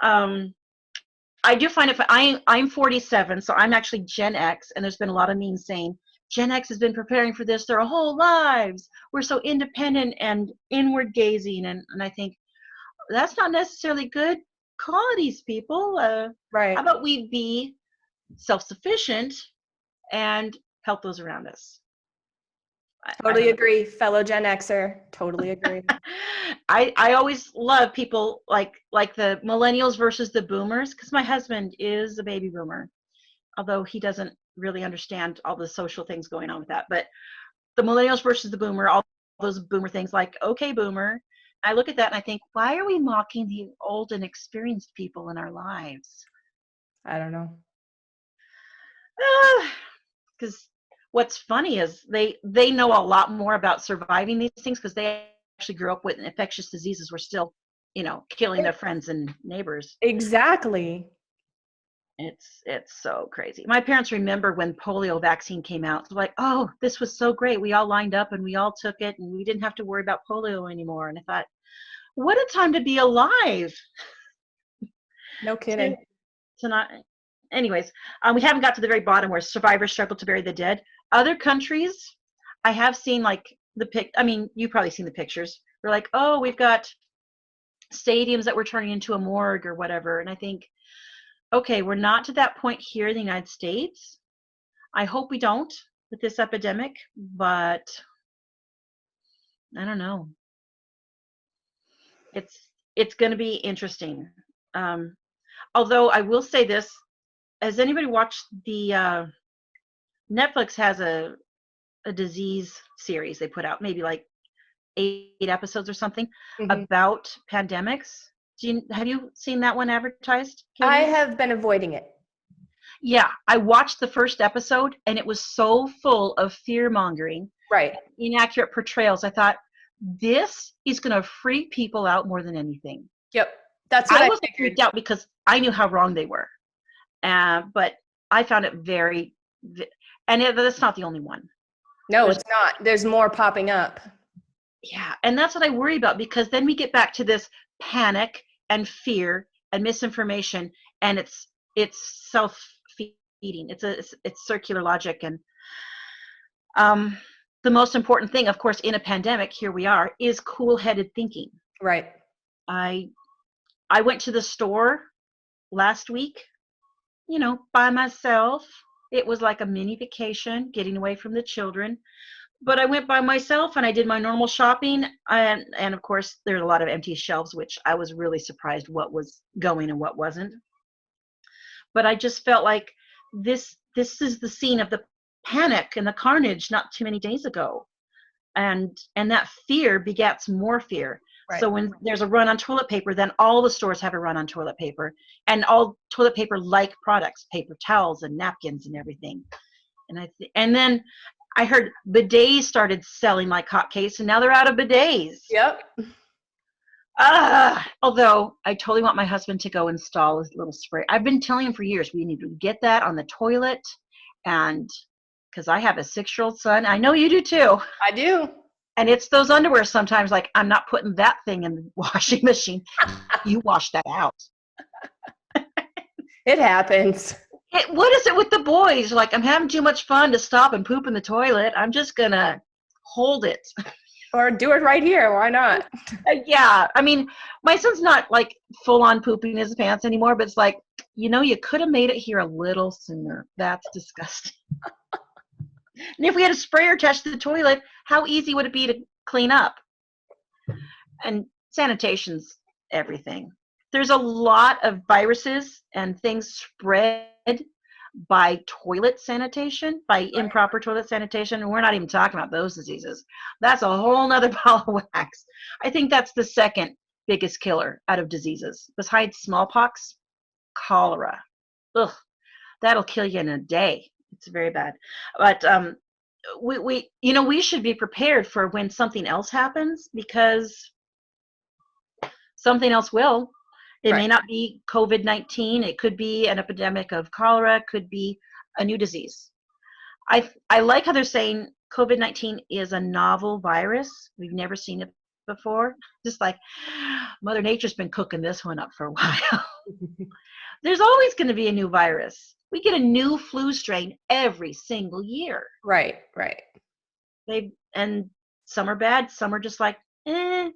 I do find I'm 47, so I'm actually Gen X, and there's been a lot of memes saying Gen X has been preparing for this their whole lives. We're so independent and inward gazing, and I think that's not necessarily good qualities, people. Right. How about we be self-sufficient and help those around us? Totally agree, fellow Gen Xer. Totally agree. I always love people like the millennials versus the boomers, because my husband is a baby boomer, although he doesn't really understand all the social things going on with that. But the millennials versus the boomer, all those boomer things like, okay, boomer. I look at that and I think, why are we mocking the old and experienced people in our lives? I don't know. Because what's funny is they know a lot more about surviving these things because they actually grew up with infectious diseases. We're still, killing their friends and neighbors. Exactly. It's so crazy. My parents remember when polio vaccine came out. They're like, oh, this was so great. We all lined up and we all took it and we didn't have to worry about polio anymore. And I thought, what a time to be alive. No kidding. To not, anyways, we haven't got to the very bottom where survivors struggle to bury the dead. Other countries, I have seen like you've probably seen the pictures. We're like, oh, we've got stadiums that we're turning into a morgue or whatever. And I think, okay, we're not to that point here in the United States. I hope we don't with this epidemic, but I don't know. It's going to be interesting. Um, Although I will say this, has anybody watched the Netflix has a disease series they put out, maybe like 8 episodes or something Mhm. about pandemics. Have you seen that one advertised, I Katie? have been avoiding it. Yeah, I watched the first episode and it was so full of fear mongering, Right. inaccurate portrayals. I thought this is going to freak people out more than anything. Yep. That's what I I wasn't figured. freaked out because I knew how wrong they were, but I found it very, and that's not the only one. No, There's it's not. There's more popping up. Yeah, and that's what I worry about because then we get back to this panic and fear and misinformation, and it's self-feeding. It's circular logic, and um, the most important thing, of course, in a pandemic, here we are, is cool-headed thinking. Right. I I went to the store last week, by myself. It was like a mini vacation, getting away from the children. But I went by myself and I did my normal shopping, and of course there are a lot of empty shelves, which I was really surprised what was going and what wasn't. But I just felt like this is the scene of the panic and the carnage not too many days ago, and that fear begets more fear. Right. So when there's a run on toilet paper, then all the stores have a run on toilet paper, and all toilet paper like products, paper towels and napkins and everything. And then I heard bidets started selling like hotcakes, and now they're out of bidets. Yep. Although I totally want my husband to go install his little spray. I've been telling him for years we need to get that on the toilet, and because I have a 6-year-old son, I know you do too. I do. And it's those underwear sometimes, like I'm not putting that thing in the washing machine. You wash that out. It happens. What is it with the boys? Like I'm having too much fun to stop and poop in the toilet. I'm just gonna hold it. Or do it right here. Why not? Yeah, I mean, my son's not like full on pooping his pants anymore, but it's like, you could have made it here a little sooner. That's disgusting. And if we had a sprayer attached to the toilet, how easy would it be to clean up? And sanitation's everything. There's a lot of viruses and things spread by toilet sanitation, by improper toilet sanitation, and we're not even talking about those diseases. That's a whole nother ball of wax. I think that's the second biggest killer out of diseases. Besides smallpox, cholera. Ugh, that'll kill you in a day. It's very bad. But we should be prepared for when something else happens, because something else will. It may Right. not be COVID-19. It could be an epidemic of cholera. It could be a new disease. I like how they're saying COVID-19 is a novel virus. We've never seen it before. Just like Mother Nature's been cooking this one up for a while. There's always going to be a new virus. We get a new flu strain every single year. Right. Right. And some are bad, some are just like, eh.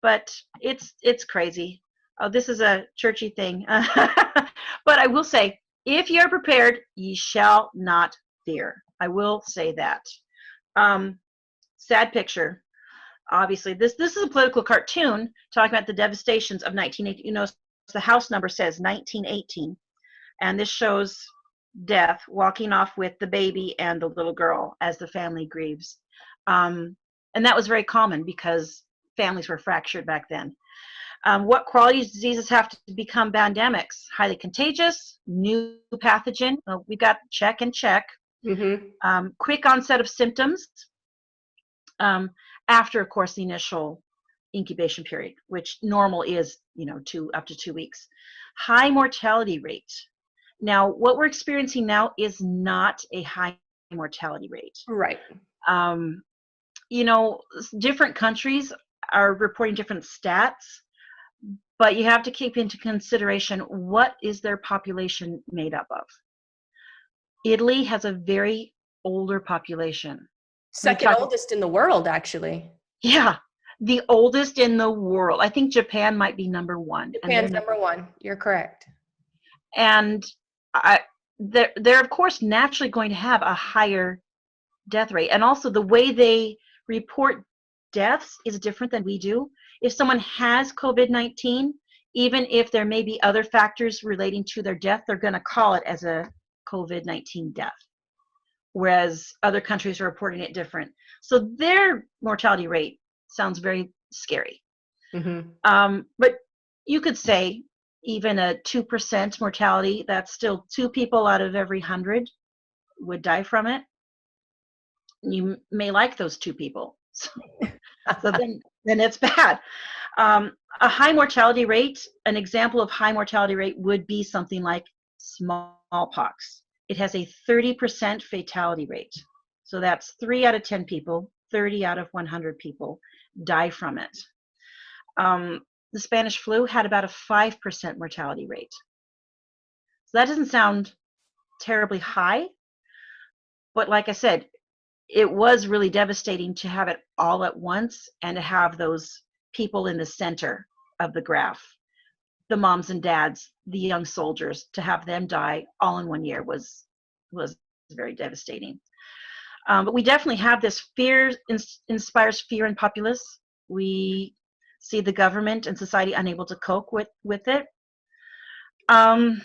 But it's crazy. Oh, this is a churchy thing. But I will say, if you are prepared, ye shall not fear. I will say that. Sad picture. Obviously, this is a political cartoon talking about the devastations of 1918. The house number says 1918, and this shows death walking off with the baby and the little girl as the family grieves. And that was very common because families were fractured back then. What quality diseases have to become pandemics? Highly contagious, new pathogen. We've got check and check. Mm-hmm. Quick onset of symptoms after, of course, the initial incubation period, which normal is, up to 2 weeks. High mortality rate. Now, what we're experiencing now is not a high mortality rate. Right. Different countries are reporting different stats, but you have to keep into consideration what is their population made up of. Italy has a very older population. Second oldest in the world, actually. Yeah, the oldest in the world. I think Japan might be number one. Japan's number one. You're correct. And they're of course naturally going to have a higher death rate, and also the way they report deaths is different than we do. If someone has COVID-19, even if there may be other factors relating to their death, they're going to call it as a COVID-19 death, whereas other countries are reporting it different. So their mortality rate sounds very scary. But you could say even a 2% mortality, that's still 2 people out of every 100 would die from it. You may like those 2 people. So then it's bad. A high mortality rate, an example of high mortality rate would be something like smallpox. It has a 30% fatality rate. So that's 3 out of 10 people, 30 out of 100 people die from it. The Spanish flu had about a 5% mortality rate. So that doesn't sound terribly high, but like I said, it was really devastating to have it all at once and to have those people in the center of the graph, the moms and dads, the young soldiers, to have them die all in 1 year was very devastating. But we definitely have this fear, inspires fear in populace. We see the government and society unable to cope with it. Now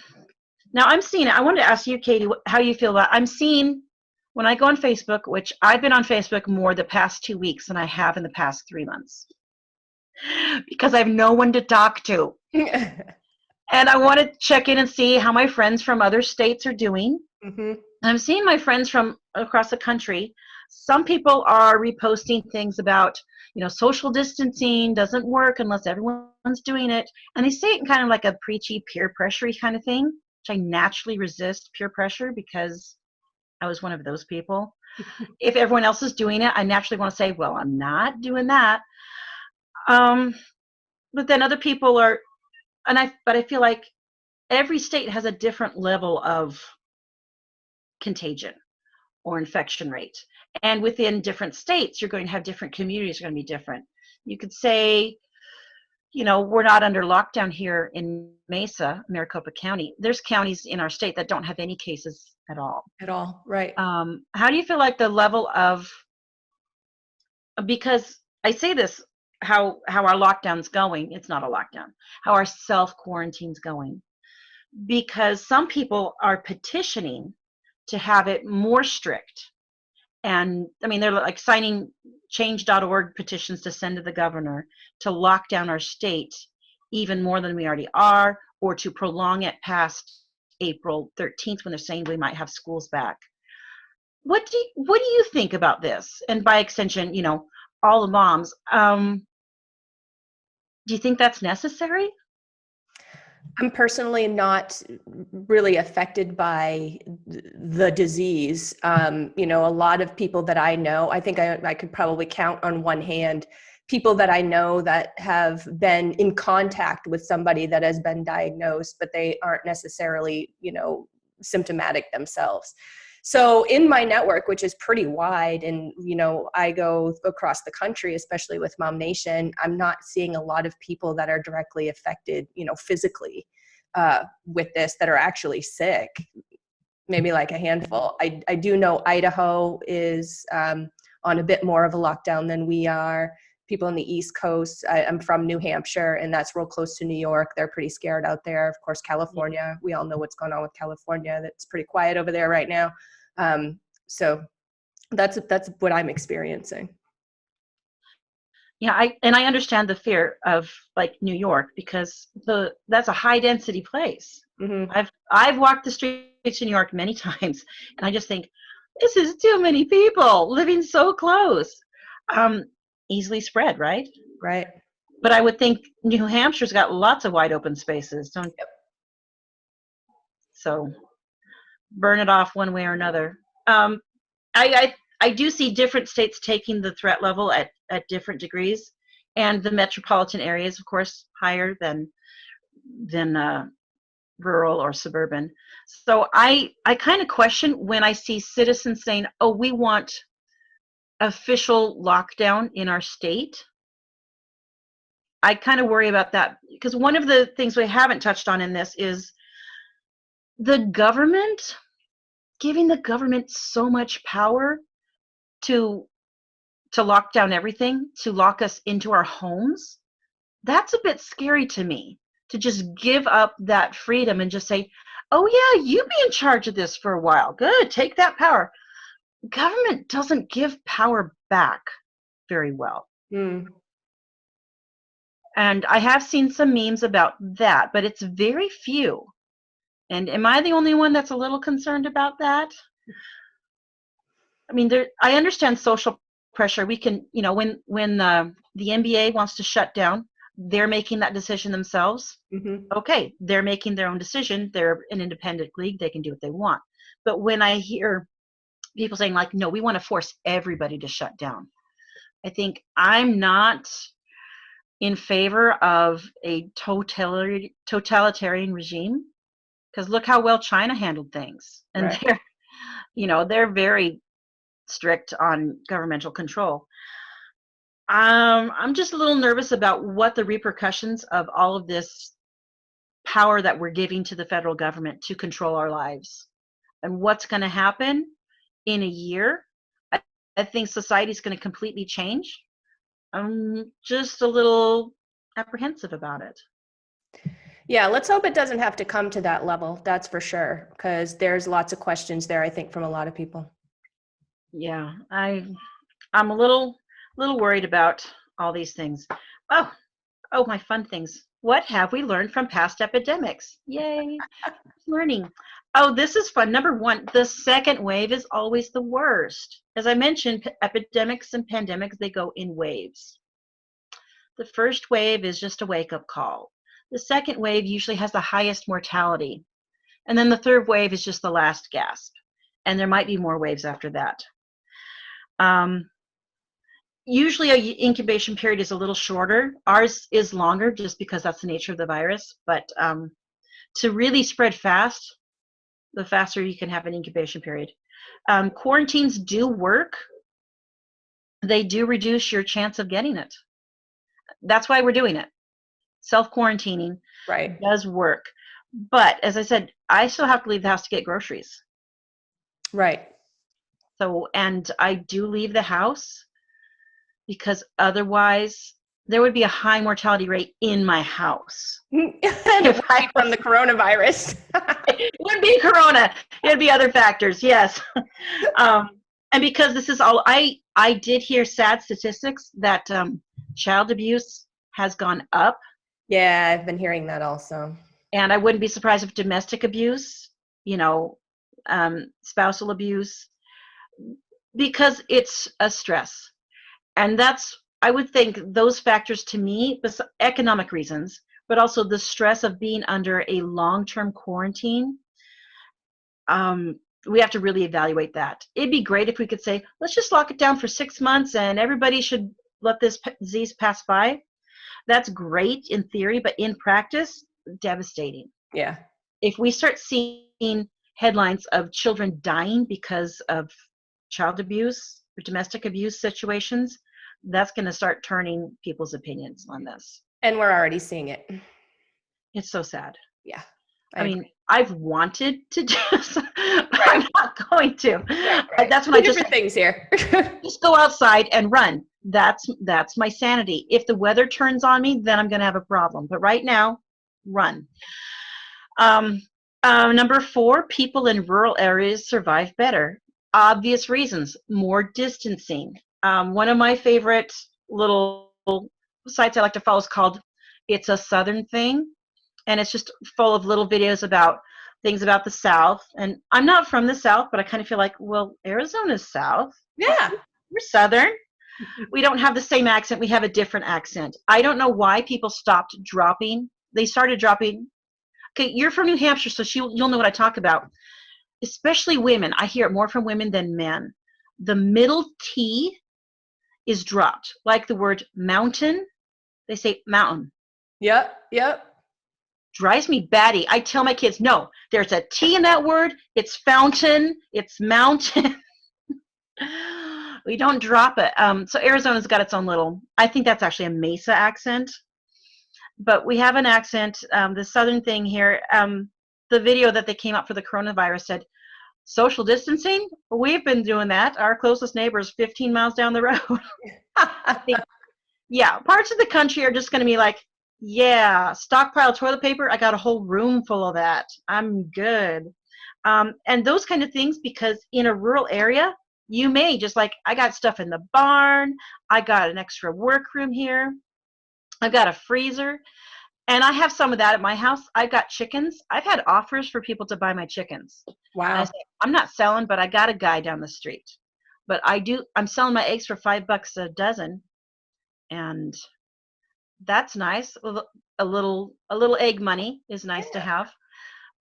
I'm seeing it. I wanted to ask you, Katie, how you feel about it. I'm seeing when I go on Facebook, which I've been on Facebook more the past 2 weeks than I have in the past 3 months, because I have no one to talk to. And I want to check in and see how my friends from other states are doing. I'm seeing my friends from across the country. Some people are reposting things about, social distancing doesn't work unless everyone's doing it. And they say it in kind of like a preachy, peer pressure-y kind of thing, which I naturally resist peer pressure because I was one of those people. If everyone else is doing it, I naturally want to say, well, I'm not doing that. But then other people are, but I feel like every state has a different level of contagion or infection rate. And within different states, you're going to have different communities are going to be different. You could say, we're not under lockdown here in Mesa, Maricopa County. There's counties in our state that don't have any cases at all. Right. How do you feel like the level of, because I say this, how our lockdown's going, it's not a lockdown, how our self-quarantine's going, because some people are petitioning to have it more strict. And I mean, they're like signing change.org petitions to send to the governor to lock down our state even more than we already are, or to prolong it past April 13th when they're saying we might have schools back. What do you think about this? And by extension, all the moms, do you think that's necessary? I'm personally not really affected by the disease. A lot of people that I know, I think I could probably count on one hand people that I know that have been in contact with somebody that has been diagnosed, but they aren't necessarily, symptomatic themselves. So in my network, which is pretty wide, and, I go across the country, especially with MOMnation, I'm not seeing a lot of people that are directly affected, physically with this that are actually sick, maybe like a handful. I do know Idaho is on a bit more of a lockdown than we are. People on the East Coast, I'm from New Hampshire, and that's real close to New York. They're pretty scared out there. Of course, California, we all know what's going on with California. That's pretty quiet over there right now. So that's what I'm experiencing. Yeah, I understand the fear of like New York, because that's a high density place. I've walked the streets in New York many times, and I just think, this is too many people living so close. Easily spread, right? Right. But I would think New Hampshire's got lots of wide open spaces, don't you? So burn it off one way or another. I do see different states taking the threat level at different degrees, and the metropolitan areas, of course, higher than rural or suburban. So I kind of question when I see citizens saying, oh, we want official lockdown in our state. I kind of worry about that, because one of the things we haven't touched on in this is the government, giving the government so much power to to lock down everything, to lock us into our homes, that's a bit scary to me, to just give up that freedom and just say, oh yeah, you be in charge of this for a while. Good, take that power. Government doesn't give power back very well. Mm. And I have seen some memes about that, but it's very few. And am I the only one that's a little concerned about that? I mean, I understand social pressure. We can, when the NBA wants to shut down, they're making that decision themselves. Mm-hmm. Okay, they're making their own decision. They're an independent league. They can do what they want. But when I hear people saying like, no, we want to force everybody to shut down, I think I'm not in favor of a totalitarian regime, because look how well China handled things. And Right. they're very strict on governmental control. I'm just a little nervous about what the repercussions of all of this power that we're giving to the federal government to control our lives, and what's going to happen in a year. I think society is going to completely change. I'm just a little apprehensive about it. Yeah, let's hope it doesn't have to come to that level. That's for sure, because there's lots of questions there, I think, from a lot of people. Yeah, I'm a little worried about all these things. Oh, my fun things. What have we learned from past epidemics? Yay, learning. Oh, this is fun. Number one, the second wave is always the worst. As I mentioned, epidemics and pandemics, they go in waves. The first wave is just a wake-up call. The second wave usually has the highest mortality. And then the third wave is just the last gasp. And there might be more waves after that. Usually a incubation period is a little shorter. Ours is longer just because that's the nature of the virus. But to really spread fast, the faster you can have an incubation period. Quarantines do work. They do reduce your chance of getting it. That's why we're doing it. Self-quarantining does work. But as I said, I still have to leave the house to get groceries. Right. So, and I do leave the house because otherwise there would be a high mortality rate in my house. If I from the coronavirus. It wouldn't be corona. It'd be other factors. Yes. And because this is all, I did hear sad statistics that child abuse has gone up. Yeah, I've been hearing that also. And I wouldn't be surprised if domestic abuse, spousal abuse, because it's a stress. And that's, I would think those factors to me, economic reasons, but also the stress of being under a long-term quarantine, we have to really evaluate that. It'd be great if we could say, let's just lock it down for 6 months and everybody should let this disease pass by. That's great in theory, but in practice, devastating. Yeah. If we start seeing headlines of children dying because of child abuse or domestic abuse situations, that's going to start turning people's opinions on this. And we're already seeing it. It's so sad. Yeah. I mean, I've wanted to just, I'm not going to. Right. That's when I just different things here. just go outside and run. That's my sanity. If the weather turns on me, then I'm going to have a problem. But right now, run. Number 4, people in rural areas survive better. Obvious reasons. More distancing. One of my favorite little sites I like to follow is called It's a Southern Thing. And it's just full of little videos about things about the South. And I'm not from the South, but I kind of feel like, well, Arizona's South. Yeah. We're Southern. We don't have the same accent. We have a different accent. I don't know why people stopped dropping. They started dropping. Okay, you're from New Hampshire, so you'll know what I talk about. Especially women. I hear it more from women than men. The middle T is dropped. Like the word mountain, they say mountain. Yep. Drives me batty. I tell my kids, no, there's a T in that word. It's fountain. It's mountain. We don't drop it. So Arizona's got its own little, I think that's actually a Mesa accent. But we have an accent, the Southern thing here. The video that they came out for the coronavirus said, Social distancing, we've been doing that. Our closest neighbor is 15 miles down the road. Yeah, parts of the country are just going to be like, yeah, stockpile toilet paper. I got a whole room full of that. I'm good. And those kind of things, because in a rural area, you may just like, I got stuff in the barn. I got an extra workroom here. I've got a freezer. And I have some of that at my house. I've got chickens. I've had offers for people to buy my chickens. And I Wow. say, I'm not selling, but I got a guy down the street. But I'm selling my eggs for $5 a dozen. And that's nice. A little egg money is nice to have.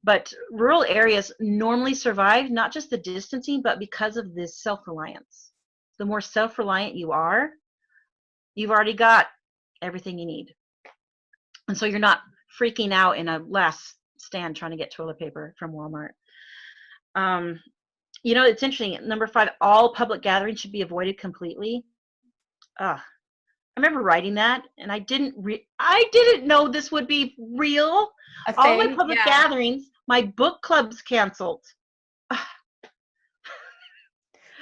But rural areas normally survive not just the distancing, but because of this self-reliance. The more self-reliant you are, you've already got everything you need. And so you're not freaking out in a last stand trying to get toilet paper from Walmart. It's interesting. Number 5, all public gatherings should be avoided completely. I remember writing that, and I didn't know this would be real. A All my thing? public Yeah. gatherings, my book club's canceled.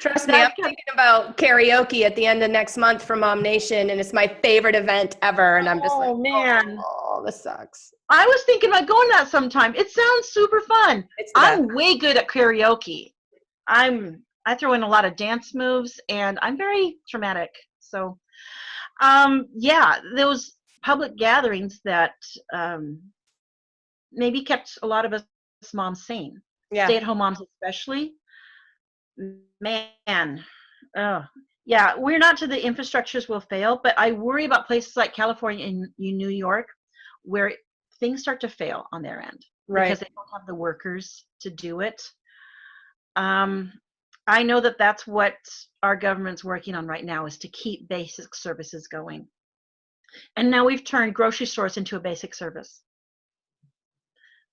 Trust me, I'm thinking about karaoke at the end of next month for MOMnation, and it's my favorite event ever. And I'm just like, Oh man, oh, this sucks. I was thinking about going to that sometime. It sounds super fun. It's the best. I'm way good at karaoke. I throw in a lot of dance moves, and I'm very dramatic. So, yeah, those public gatherings that maybe kept a lot of us moms sane. Yeah. Stay-at-home moms especially. Man, oh, yeah, we're not to the infrastructures will fail, but I worry about places like California and New York where things start to fail on their end because they don't have the workers to do it. I know that that's what our government's working on right now, is to keep basic services going. And now we've turned grocery stores into a basic service,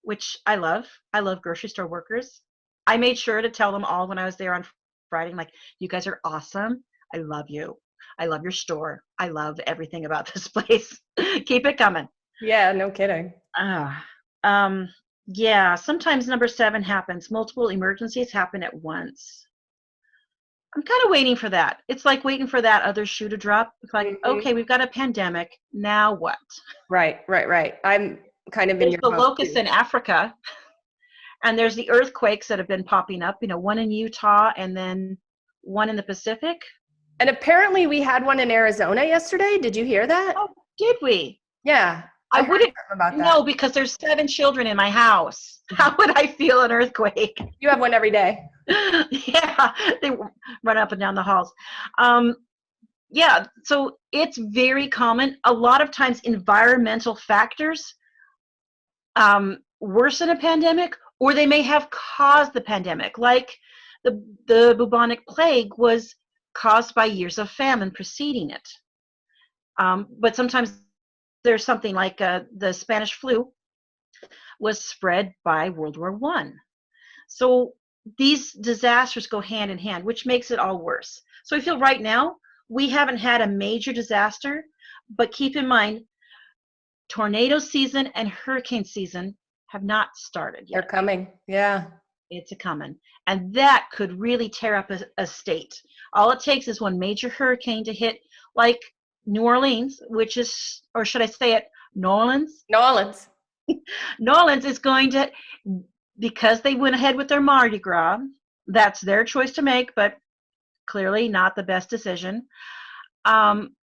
which I love. I love grocery store workers. I made sure to tell them all when I was there on Friday, like, you guys are awesome. I love you. I love your store. I love everything about this place. Keep it coming. Yeah, no kidding. Yeah, sometimes number 7 happens. Multiple emergencies happen at once. I'm kind of waiting for that. It's like waiting for that other shoe to drop. It's like, okay, we've got a pandemic. Now what? Right. I'm kind of in There's your the boat locusts too. in Africa, and there's the earthquakes that have been popping up, one in Utah and then one in the Pacific. And apparently we had one in Arizona yesterday. Did you hear that? Oh, did we? Yeah. I wouldn't about that. know because there's 7 children in my house. How would I feel an earthquake? You have one every day. Yeah, they run up and down the halls. Yeah, so it's very common. A lot of times environmental factors worsen a pandemic, or they may have caused the pandemic. Like the bubonic plague was caused by years of famine preceding it. But sometimes there's something like the Spanish flu was spread by World War I. So these disasters go hand in hand, which makes it all worse. So I feel right now we haven't had a major disaster, but keep in mind, tornado season and hurricane season have not started yet. They're coming. Yeah. It's a coming. And that could really tear up a state. All it takes is one major hurricane to hit, like New Orleans, which is, or should I say it, New Orleans? New Orleans. New Orleans is going to, because they went ahead with their Mardi Gras, that's their choice to make, but clearly not the best decision.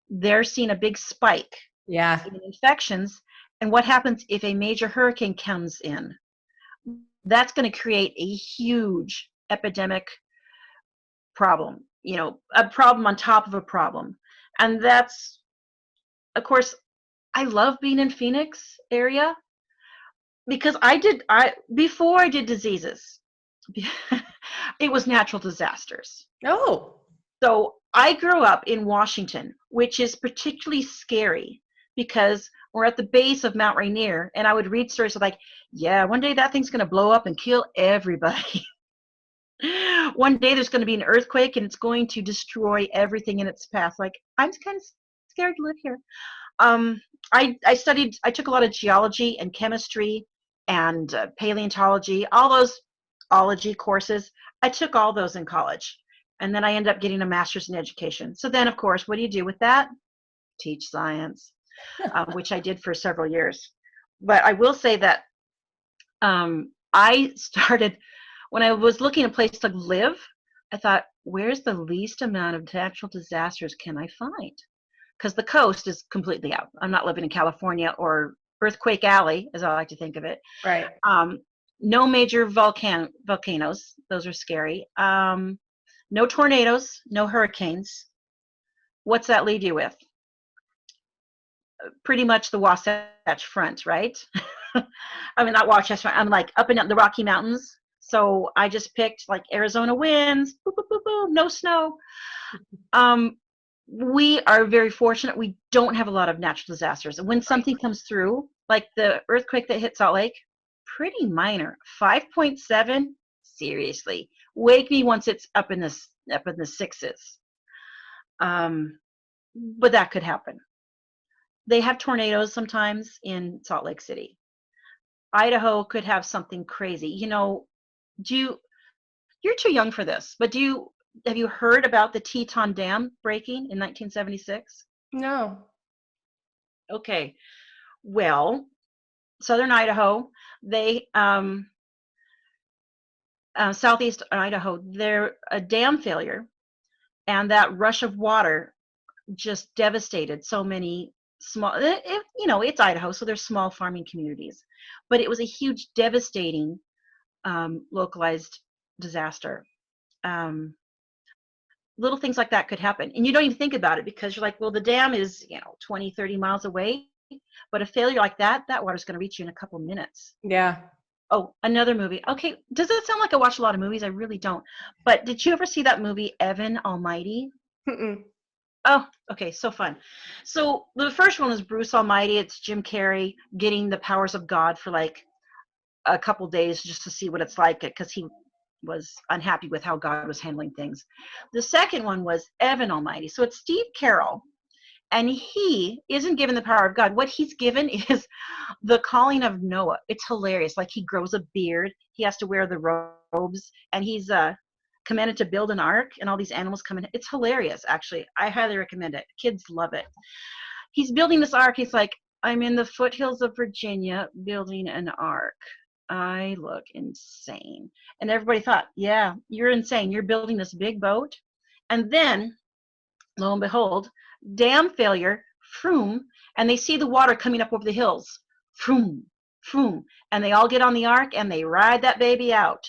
They're seeing a big spike in infections. And what happens if a major hurricane comes in? That's going to create a huge epidemic problem, a problem on top of a problem. And that's, of course, I love being in Phoenix area because before I did diseases, it was natural disasters. Oh. So I grew up in Washington, which is particularly scary because we're at the base of Mount Rainier, and I would read stories like, yeah, one day that thing's going to blow up and kill everybody. One day there's going to be an earthquake and it's going to destroy everything in its path. Like, I'm kind of scared to live here. I took a lot of geology and chemistry and paleontology, all ology courses. I took all those in college. And then I ended up getting a master's in education. So then, of course, what do you do with that? Teach science, which I did for several years. But I will say that I started, when I was looking at a place to live, I thought, where's the least amount of natural disasters can I find? Because the coast is completely out. I'm not living in California or Earthquake Alley, as I like to think of it. Right. No major volcanoes. Those are scary. No tornadoes, no hurricanes. What's that leave you with? Pretty much the Wasatch Front, right? I mean, not Wasatch Front. I'm like up and down the Rocky Mountains. So I just picked like Arizona winds, boop, boop, boop, boop, no snow. We are very fortunate. We don't have a lot of natural disasters. And when something comes through, like the earthquake that hit Salt Lake, pretty minor, 5.7. Seriously, wake me once it's up in the sixes. But that could happen. They have tornadoes sometimes in Salt Lake City. Idaho could have something crazy. You know, you're too young for this, but have you heard about the Teton Dam breaking in 1976? No. Okay. Well, southern Idaho, they southeast Idaho, they're a dam failure, and that rush of water just devastated so many small, it's Idaho, so there's small farming communities, but it was a huge, devastating, localized disaster. Little things like that could happen, and you don't even think about it because you're like, well, the dam is 20, 30 miles away, but a failure like that water's going to reach you in a couple minutes. Yeah. Oh, another movie. Okay, does it sound like I watch a lot of movies? I really don't. But did you ever see that movie Evan Almighty? Mm-mm. Oh, okay, so fun. So the first one is Bruce Almighty. It's Jim Carrey getting the powers of God for like a couple days just to see what it's like, because he was unhappy with how God was handling things. The second one was Evan Almighty. So it's Steve Carell, and he isn't given the power of God. What he's given is the calling of Noah. It's hilarious. Like, he grows a beard, he has to wear the robes, and he's commanded to build an ark, and all these animals come in. It's hilarious, actually. I highly recommend it. Kids love it. He's building this ark. He's like, I'm in the foothills of Virginia building an ark. I look insane. And everybody thought, yeah, you're insane. You're building this big boat. And then, lo and behold, dam failure, froom, and they see the water coming up over the hills, froom, froom, and they all get on the ark and they ride that baby out.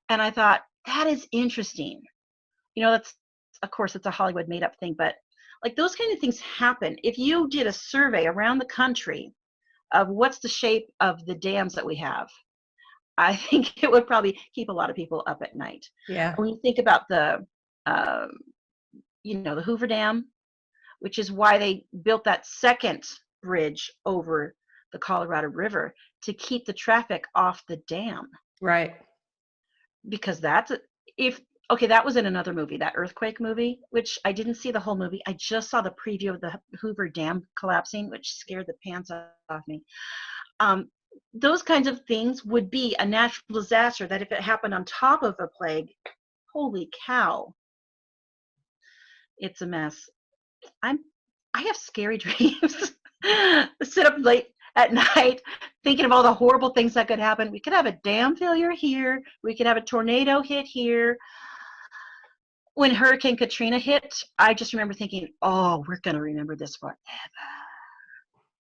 And I thought, that is interesting. That's, of course, it's a Hollywood made up thing, but like, those kind of things happen. If you did a survey around the country of what's the shape of the dams that we have, I think it would probably keep a lot of people up at night. Yeah. When you think about the Hoover Dam, which is why they built that second bridge over the Colorado River, to keep the traffic off the dam. Right. Because that was in another movie, that earthquake movie, which I didn't see the whole movie. I just saw the preview of the Hoover Dam collapsing, which scared the pants off me. Those kinds of things would be a natural disaster that if it happened on top of a plague, holy cow, it's a mess. I have scary dreams. Sit up late at night thinking of all the horrible things that could happen. We could have a dam failure here. We could have a tornado hit here. When Hurricane Katrina hit, I just remember thinking, oh, we're going to remember this forever.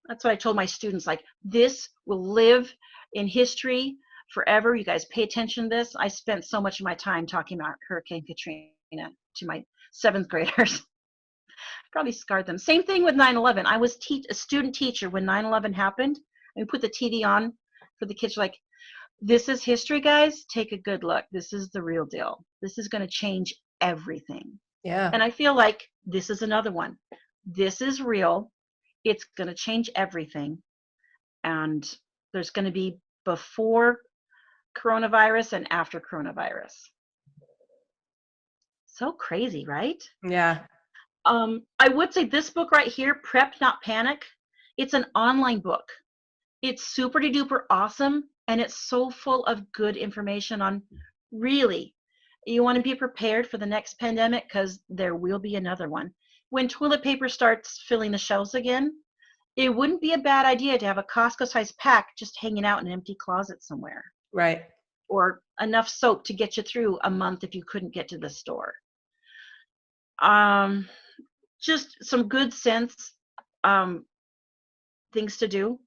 That's what I told my students, like, this will live in history forever. You guys pay attention to this. I spent so much of my time talking about Hurricane Katrina to my 7th graders. Probably scarred them. Same thing with 9/11. I was a student teacher when 9/11 happened. And we put the TV on for the kids, like, this is history, guys. Take a good look. This is the real deal. This is going to change everything. Yeah. And I feel like this is another one. This is real. It's going to change everything. And there's going to be before coronavirus and after coronavirus. So crazy, right? Yeah. I would say this book right here, Prep Not Panic, it's an online book. It's super duper awesome, And it's so full of good information on, really, you want to be prepared for the next pandemic because there will be another one. When toilet paper starts filling the shelves again, it wouldn't be a bad idea to have a Costco-sized pack just hanging out in an empty closet somewhere, Right. or enough soap to get you through a month if you couldn't get to the store. Just some good sense things to do,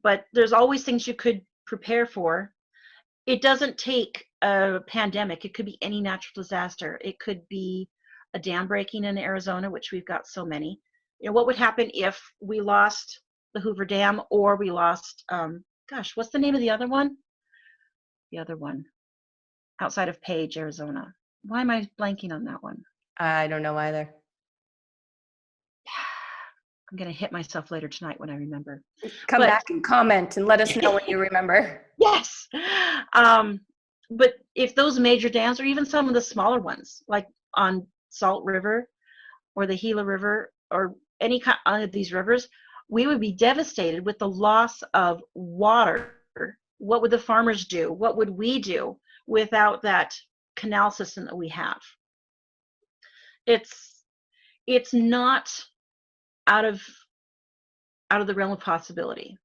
but there's always things you could prepare for. It doesn't take a pandemic. It could be any natural disaster. It could be a dam breaking in Arizona, which we've got so many. What would happen if we lost the Hoover Dam, or we lost, gosh, what's the name of the other one? The other one outside of Page, Arizona. Why am I blanking on that one? I don't know either. I'm going to hit myself later tonight when I remember. Come back and comment and let us know when you remember. Yes. But if those major dams, or even some of the smaller ones, like on Salt River or the Gila River or any kind of these rivers, we would be devastated with the loss of water. What would the farmers do? What would we do without that canal system that we have? It's not out of the realm of possibility.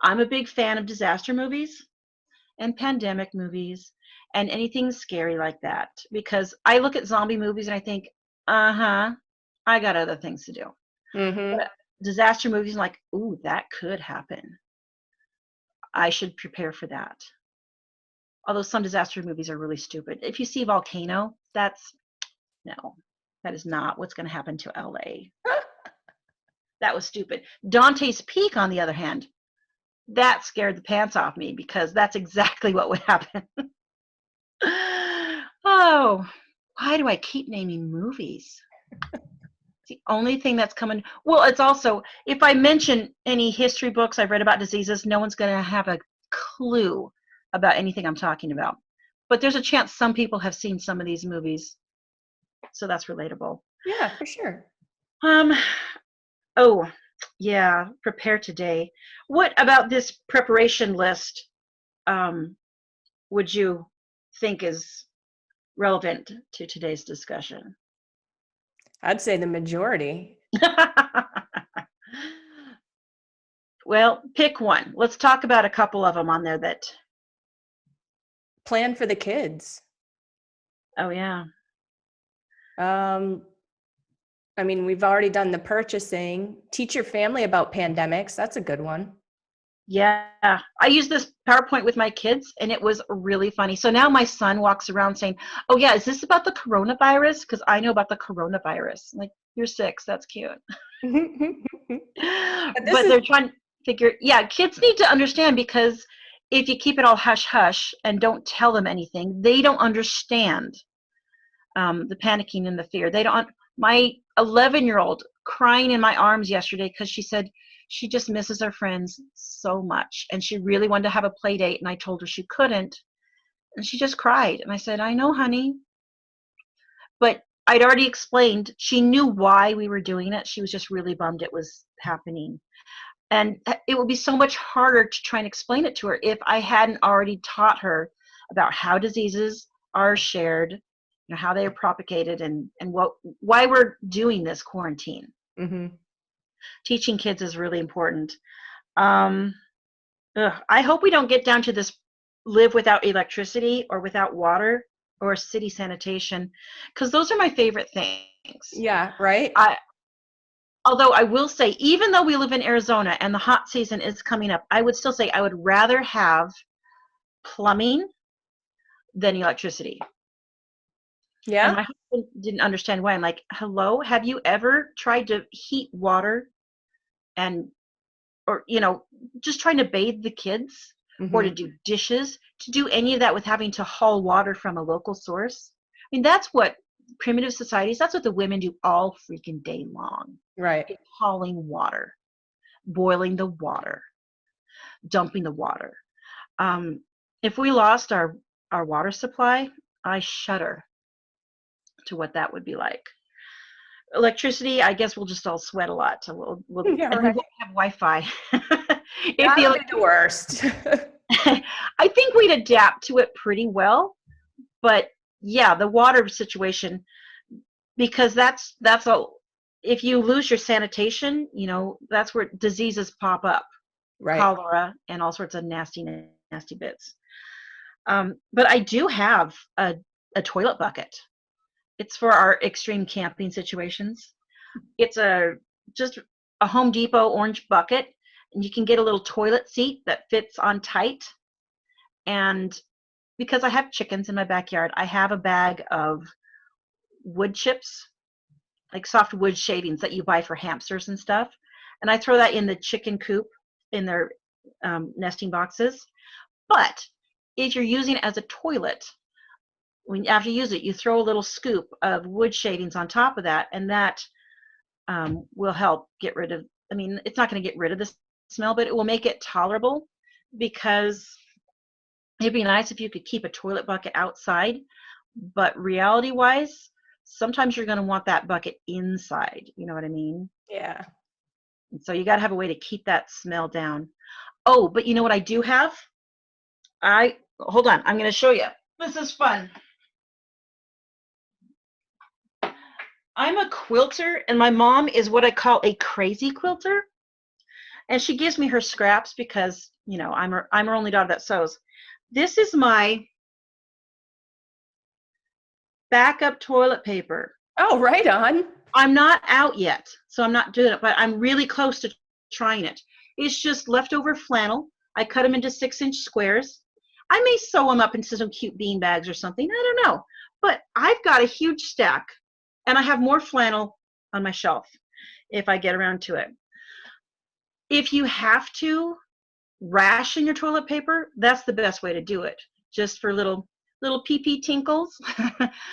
I'm a big fan of disaster movies and pandemic movies and anything scary like that, because I look at zombie movies and I think, I got other things to do. But disaster movies, I'm like, ooh, that could happen. I should prepare for that. Although some disaster movies are really stupid. If you see Volcano, that is not what's going to happen to LA. That was stupid. Dante's Peak, on the other hand, that scared the pants off me, because that's exactly what would happen. Oh, why do I keep naming movies? It's the only thing that's coming. Well, it's also, if I mention any history books I've read about diseases, no one's going to have a clue about anything I'm talking about. But there's a chance some people have seen some of these movies, so that's relatable. Yeah, for sure. Oh, yeah, prepare today. What about this preparation list would you think is relevant to today's discussion? I'd say the majority. Well, pick one. Let's talk about a couple of them on there that. Plan for the kids. Oh, yeah. I mean, we've already done the purchasing. Teach your family about pandemics. That's a good one. Yeah. I use this PowerPoint with my kids, and it was really funny. So now my son walks around saying, oh, yeah, is this about the coronavirus? Because I know about the coronavirus. I'm like, you're 6. That's cute. But they're trying to figure, kids need to understand, because if you keep it all hush-hush and don't tell them anything, they don't understand the panicking and the fear. They don't. My 11-year-old crying in my arms yesterday because she said she just misses her friends so much, and she really wanted to have a play date, and I told her she couldn't, and she just cried. And I said, I know, honey. But I'd already explained. She knew why we were doing it. She was just really bummed it was happening. And it would be so much harder to try and explain it to her if I hadn't already taught her about how diseases are shared, how they are propagated, and why we're doing this quarantine. Teaching kids is really important. I hope we don't get down to this live without electricity or without water or city sanitation, because those are my favorite things. Yeah, right. Although I will say, even though we live in Arizona and the hot season is coming up, I would still say I would rather have plumbing than electricity. Yeah. And my husband didn't understand why. I'm like, hello, have you ever tried to heat water or just trying to bathe the kids or to do dishes, to do any of that with having to haul water from a local source? I mean, that's what primitive societies, that's what the women do all freaking day long. Right. It's hauling water, boiling the water, dumping the water. If we lost our water supply, I shudder to what that would be like. Electricity, I guess we'll just all sweat a lot. So we'll and we won't have Wi-Fi. That'll be the worst. I think we'd adapt to it pretty well, but yeah, the water situation, because that's a, if you lose your sanitation, that's where diseases pop up, Right. cholera and all sorts of nasty bits. But I do have a toilet bucket. It's for our extreme camping situations. It's just a Home Depot orange bucket, and you can get a little toilet seat that fits on tight. And because I have chickens in my backyard, I have a bag of wood chips, like soft wood shavings that you buy for hamsters and stuff. And I throw that in the chicken coop in their nesting boxes. But if you're using it as a toilet, after you use it, you throw a little scoop of wood shavings on top of that, and that will help get rid of, I mean, it's not going to get rid of the smell, but it will make it tolerable, because it'd be nice if you could keep a toilet bucket outside, but reality-wise, sometimes you're going to want that bucket inside. You know what I mean? Yeah. And so you got to have a way to keep that smell down. Oh, but you know what I do have? Hold on, I'm going to show you. This is fun. I'm a quilter, and my mom is what I call a crazy quilter. And she gives me her scraps because, I'm her only daughter that sews. This is my backup toilet paper. Oh, right on. I'm not out yet, so I'm not doing it, but I'm really close to trying it. It's just leftover flannel. I cut them into 6-inch squares. I may sew them up into some cute bean bags or something. I don't know. But I've got a huge stack, and I have more flannel on my shelf if I get around to it. If you have to ration your toilet paper, that's the best way to do it. Just for little pee-pee tinkles.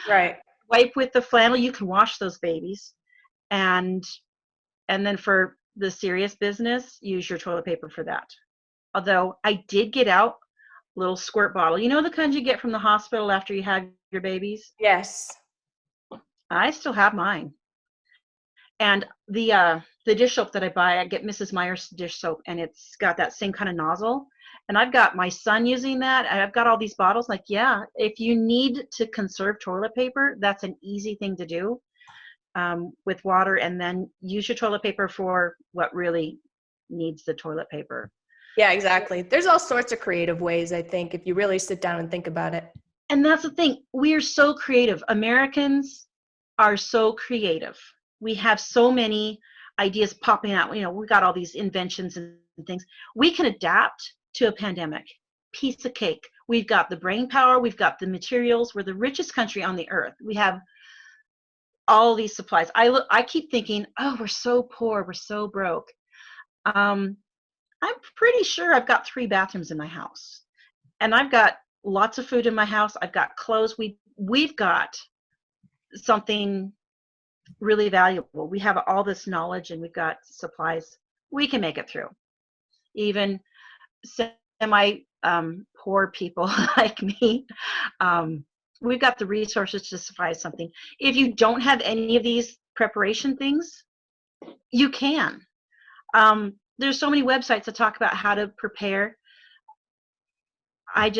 Right. Wipe with the flannel. You can wash those babies. And then for the serious business, use your toilet paper for that. Although I did get out a little squirt bottle. You know the kinds you get from the hospital after you have your babies? Yes. I still have mine. And the dish soap that I buy, I get Mrs. Meyer's dish soap, and it's got that same kind of nozzle. And I've got my son using that, and I've got all these bottles. Like, yeah, if you need to conserve toilet paper, that's an easy thing to do with water, and then use your toilet paper for what really needs the toilet paper. Yeah, exactly. There's all sorts of creative ways, I think, if you really sit down and think about it. And that's the thing. We are so creative. Americans are so creative. We have so many ideas popping out. We got all these inventions and things. We can adapt to a pandemic. Piece of cake. We've got the brain power. We've got the materials. We're the richest country on the earth. We have all these supplies. I keep thinking, oh, we're so poor. We're so broke. I'm pretty sure I've got 3 bathrooms in my house. And I've got lots of food in my house. I've got clothes. We've got something really valuable. We have all this knowledge, and we've got supplies. We can make it through. Even semi poor people like me, we've got the resources to survive something. If you don't have any of these preparation things, you can. There's so many websites that talk about how to prepare. I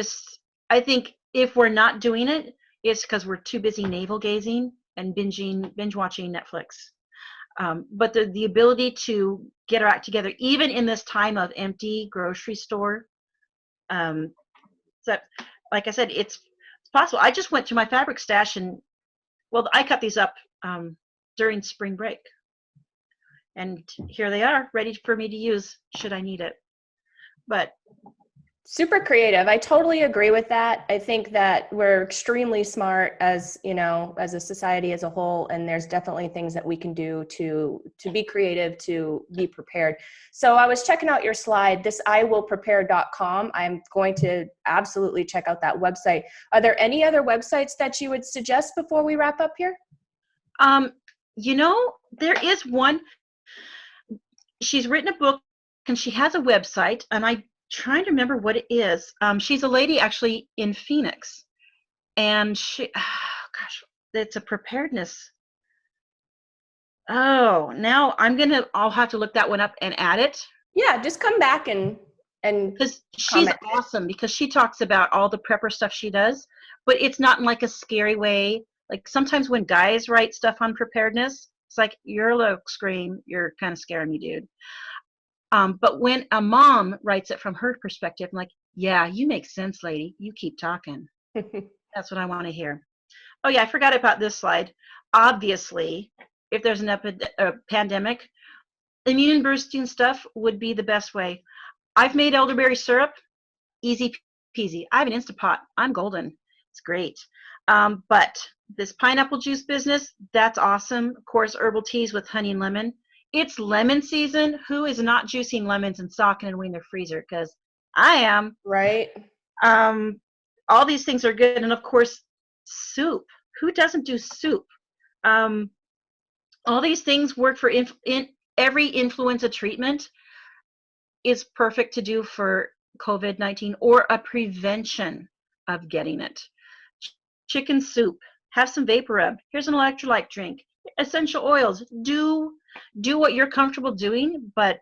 think if we're not doing it, it's because we're too busy navel gazing and binge watching Netflix. But the ability to get our act together, even in this time of empty grocery store, so like I said, it's possible. I just went to my fabric stash, and I cut these up during spring break, and here they are, ready for me to use should I need it. But super creative. I totally agree with that. I think that we're extremely smart as a society as a whole, and there's definitely things that we can do to be creative, to be prepared. So I was checking out your slide, this iwillprepare.com. I'm going to absolutely check out that website. Are there any other websites that you would suggest before we wrap up here? There is one. She's written a book, and she has a website, and I'm trying to remember what it is. She's a lady actually in Phoenix, and it's a preparedness. Oh, now I'll have to look that one up and add it. Yeah, just come back and And because she's comment. awesome, because she talks about all the prepper stuff she does, but it's not in like a scary way. Like sometimes when guys write stuff on preparedness, it's like, you're a little scream, you're kind of scaring me, dude. But when a mom writes it from her perspective, I'm like, yeah, you make sense, lady. You keep talking. That's what I want to hear. Oh yeah, I forgot about this slide. Obviously, if there's a pandemic, immune boosting stuff would be the best way. I've made elderberry syrup, easy peasy. I have an Instapot. I'm golden. It's great. But this pineapple juice business, that's awesome. Of course, herbal teas with honey and lemon. It's lemon season. Who is not juicing lemons and socking them in their freezer? Because I am. Right. All these things are good. And of course, soup. Who doesn't do soup? All these things work for every influenza treatment is perfect to do for COVID-19 or a prevention of getting it. Chicken soup, have some vapor rub. Here's an electrolyte drink. Essential oils. Do what you're comfortable doing, but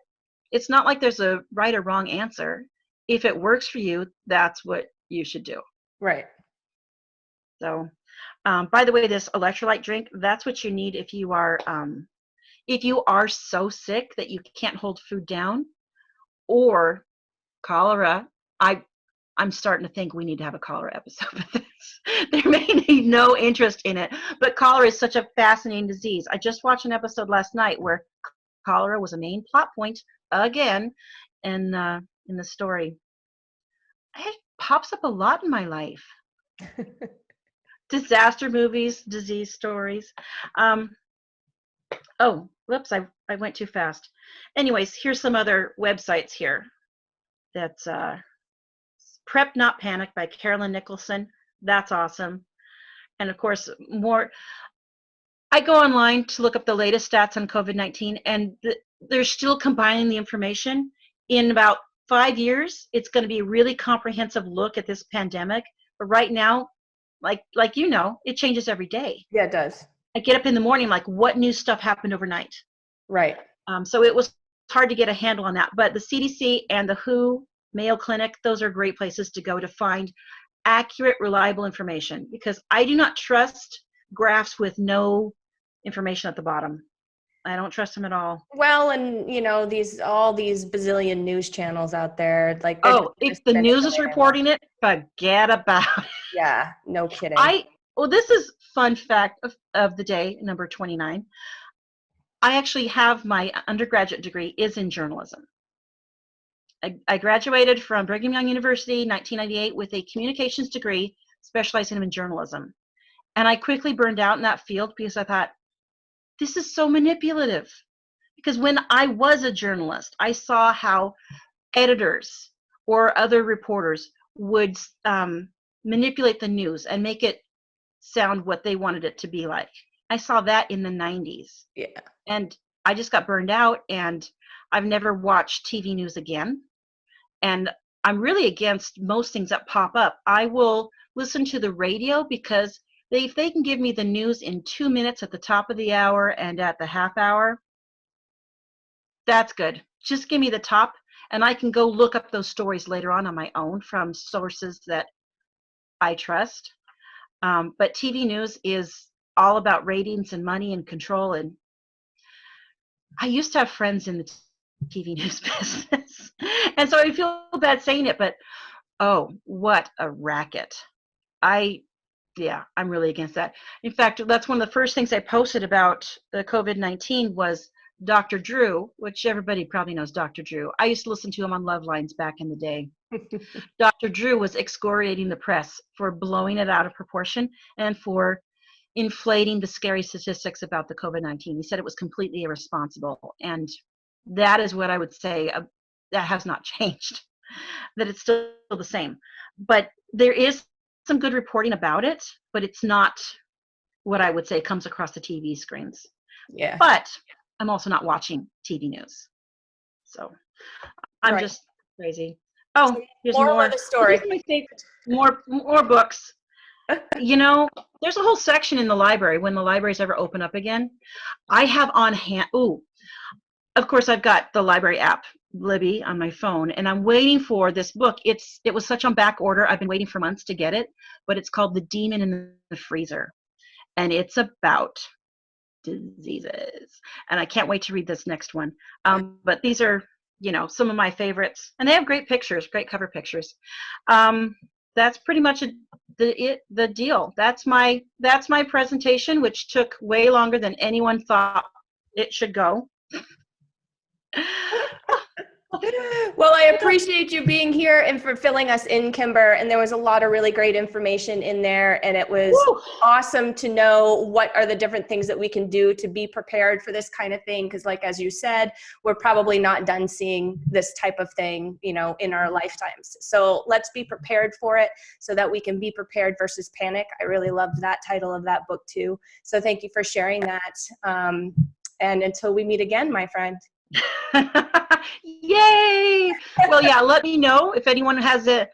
it's not like there's a right or wrong answer. If it works for you, that's what you should do. Right. So, by the way, this electrolyte drink, that's what you need if you are so sick that you can't hold food down, or cholera. I'm starting to think we need to have a cholera episode of this. There may be no interest in it, but cholera is such a fascinating disease. I just watched an episode last night where cholera was a main plot point again in the story. It pops up a lot in my life. Disaster movies, disease stories. Oh, whoops, I went too fast. Anyways, here's some other websites here. That's Prep Not Panic by Carolyn Nicholson. That's awesome. And of course, I go online to look up the latest stats on COVID-19, and they're still combining the information. In about 5 years, it's going to be a really comprehensive look at this pandemic. But right now, like it changes every day. Yeah, it does. I get up in the morning, like, what new stuff happened overnight? Right. So it was hard to get a handle on that. But the CDC and the WHO, Mayo Clinic, those are great places to go to find accurate, reliable information, because I do not trust graphs with no information at the bottom. I don't trust them at all. Well, and all these bazillion news channels out there, like if the news is reporting it, forget about it. Yeah, no kidding. This is fun fact of the day, number 29. I actually have my undergraduate degree is in journalism. I graduated from Brigham Young University in 1998 with a communications degree specializing in journalism. And I quickly burned out in that field because I thought, this is so manipulative. Because when I was a journalist, I saw how editors or other reporters would manipulate the news and make it sound what they wanted it to be like. I saw that in the 90s. Yeah. And I just got burned out, and I've never watched TV news again. And I'm really against most things that pop up. I will listen to the radio, because if they can give me the news in 2 minutes at the top of the hour and at the half hour, that's good. Just give me the top, and I can go look up those stories later on my own from sources that I trust. But TV news is all about ratings and money and control. And I used to have friends in the TV news business, and so I feel bad saying it, but oh, what a racket. I'm really against that. In fact, that's one of the first things I posted about the COVID-19 was Dr. Drew, which everybody probably knows Dr. Drew. I used to listen to him on Love Lines back in the day. Dr. Drew was excoriating the press for blowing it out of proportion and for inflating the scary statistics about the COVID-19. He said it was completely irresponsible. And that is what I would say that has not changed, that it's still the same. But there is some good reporting about it, but it's not what I would say comes across the TV screens. Yeah. But I'm also not watching TV news. So I'm just crazy. Oh, here's more. Of the story. My favorite. More books. There's a whole section in the library when the libraries ever open up again. I have on hand. of course, I've got the library app, Libby, on my phone, and I'm waiting for this book. It was such on back order. I've been waiting for months to get it, but it's called The Demon in the Freezer, and it's about diseases. And I can't wait to read this next one. But these are, some of my favorites, and they have great pictures, great cover pictures. That's pretty much the deal. That's my presentation, which took way longer than anyone thought it should go. Well, I appreciate you being here and for filling us in, Kimber. And there was a lot of really great information in there. And it was awesome to know what are the different things that we can do to be prepared for this kind of thing. Because as you said, we're probably not done seeing this type of thing, in our lifetimes. So let's be prepared for it so that we can be prepared versus panic. I really loved that title of that book too. So thank you for sharing that. And until we meet again, my friend. Yay! Well, yeah, let me know if anyone has a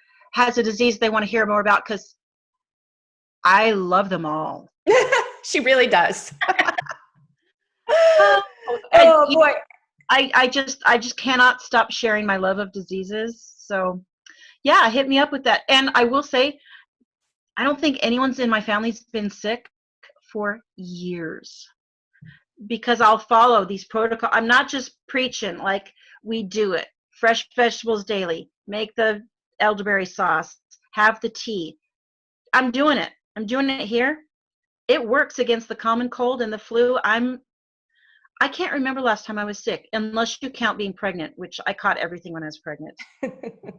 disease they want to hear more about, because I love them all. She really does. Oh boy. I just cannot stop sharing my love of diseases. So yeah, hit me up with that. And I will say, I don't think anyone's in my family's been sick for years, because I'll follow these protocols. I'm not just preaching like we do it. Fresh vegetables daily, make the elderberry sauce, have the tea. I'm doing it. I'm doing it here. It works against the common cold and the flu. I can't remember last time I was sick, unless you count being pregnant, which I caught everything when I was pregnant.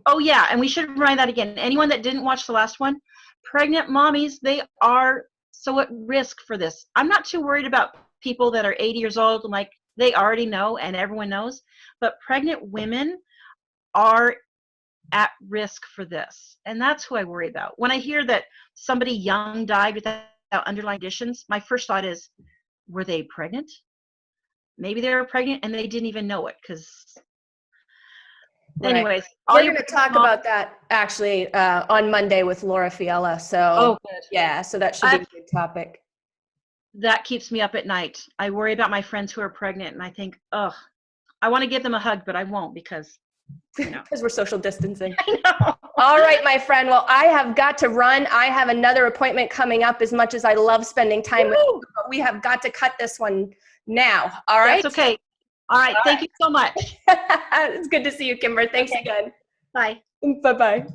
Oh yeah, and we should remind that again. Anyone that didn't watch the last one, pregnant mommies, they are so at risk for this. I'm not too worried about people that are 80 years old and they already know and everyone knows, but pregnant women are at risk for this. And that's who I worry about. When I hear that somebody young died without underlying conditions, my first thought is, were they pregnant? Maybe they were pregnant and they didn't even know it. Anyways, we're going to talk about that actually on Monday with Laura Fiella. So yeah, so that should be a good topic. That keeps me up at night. I worry about my friends who are pregnant, and I think, I want to give them a hug, but I won't because we're social distancing. I know. All right, my friend. Well, I have got to run. I have another appointment coming up. As much as I love spending time with you, but we have got to cut this one now. All right. That's okay. All right. Thank you so much. It's good to see you, Kimber. Thanks again. Bye. Bye-bye.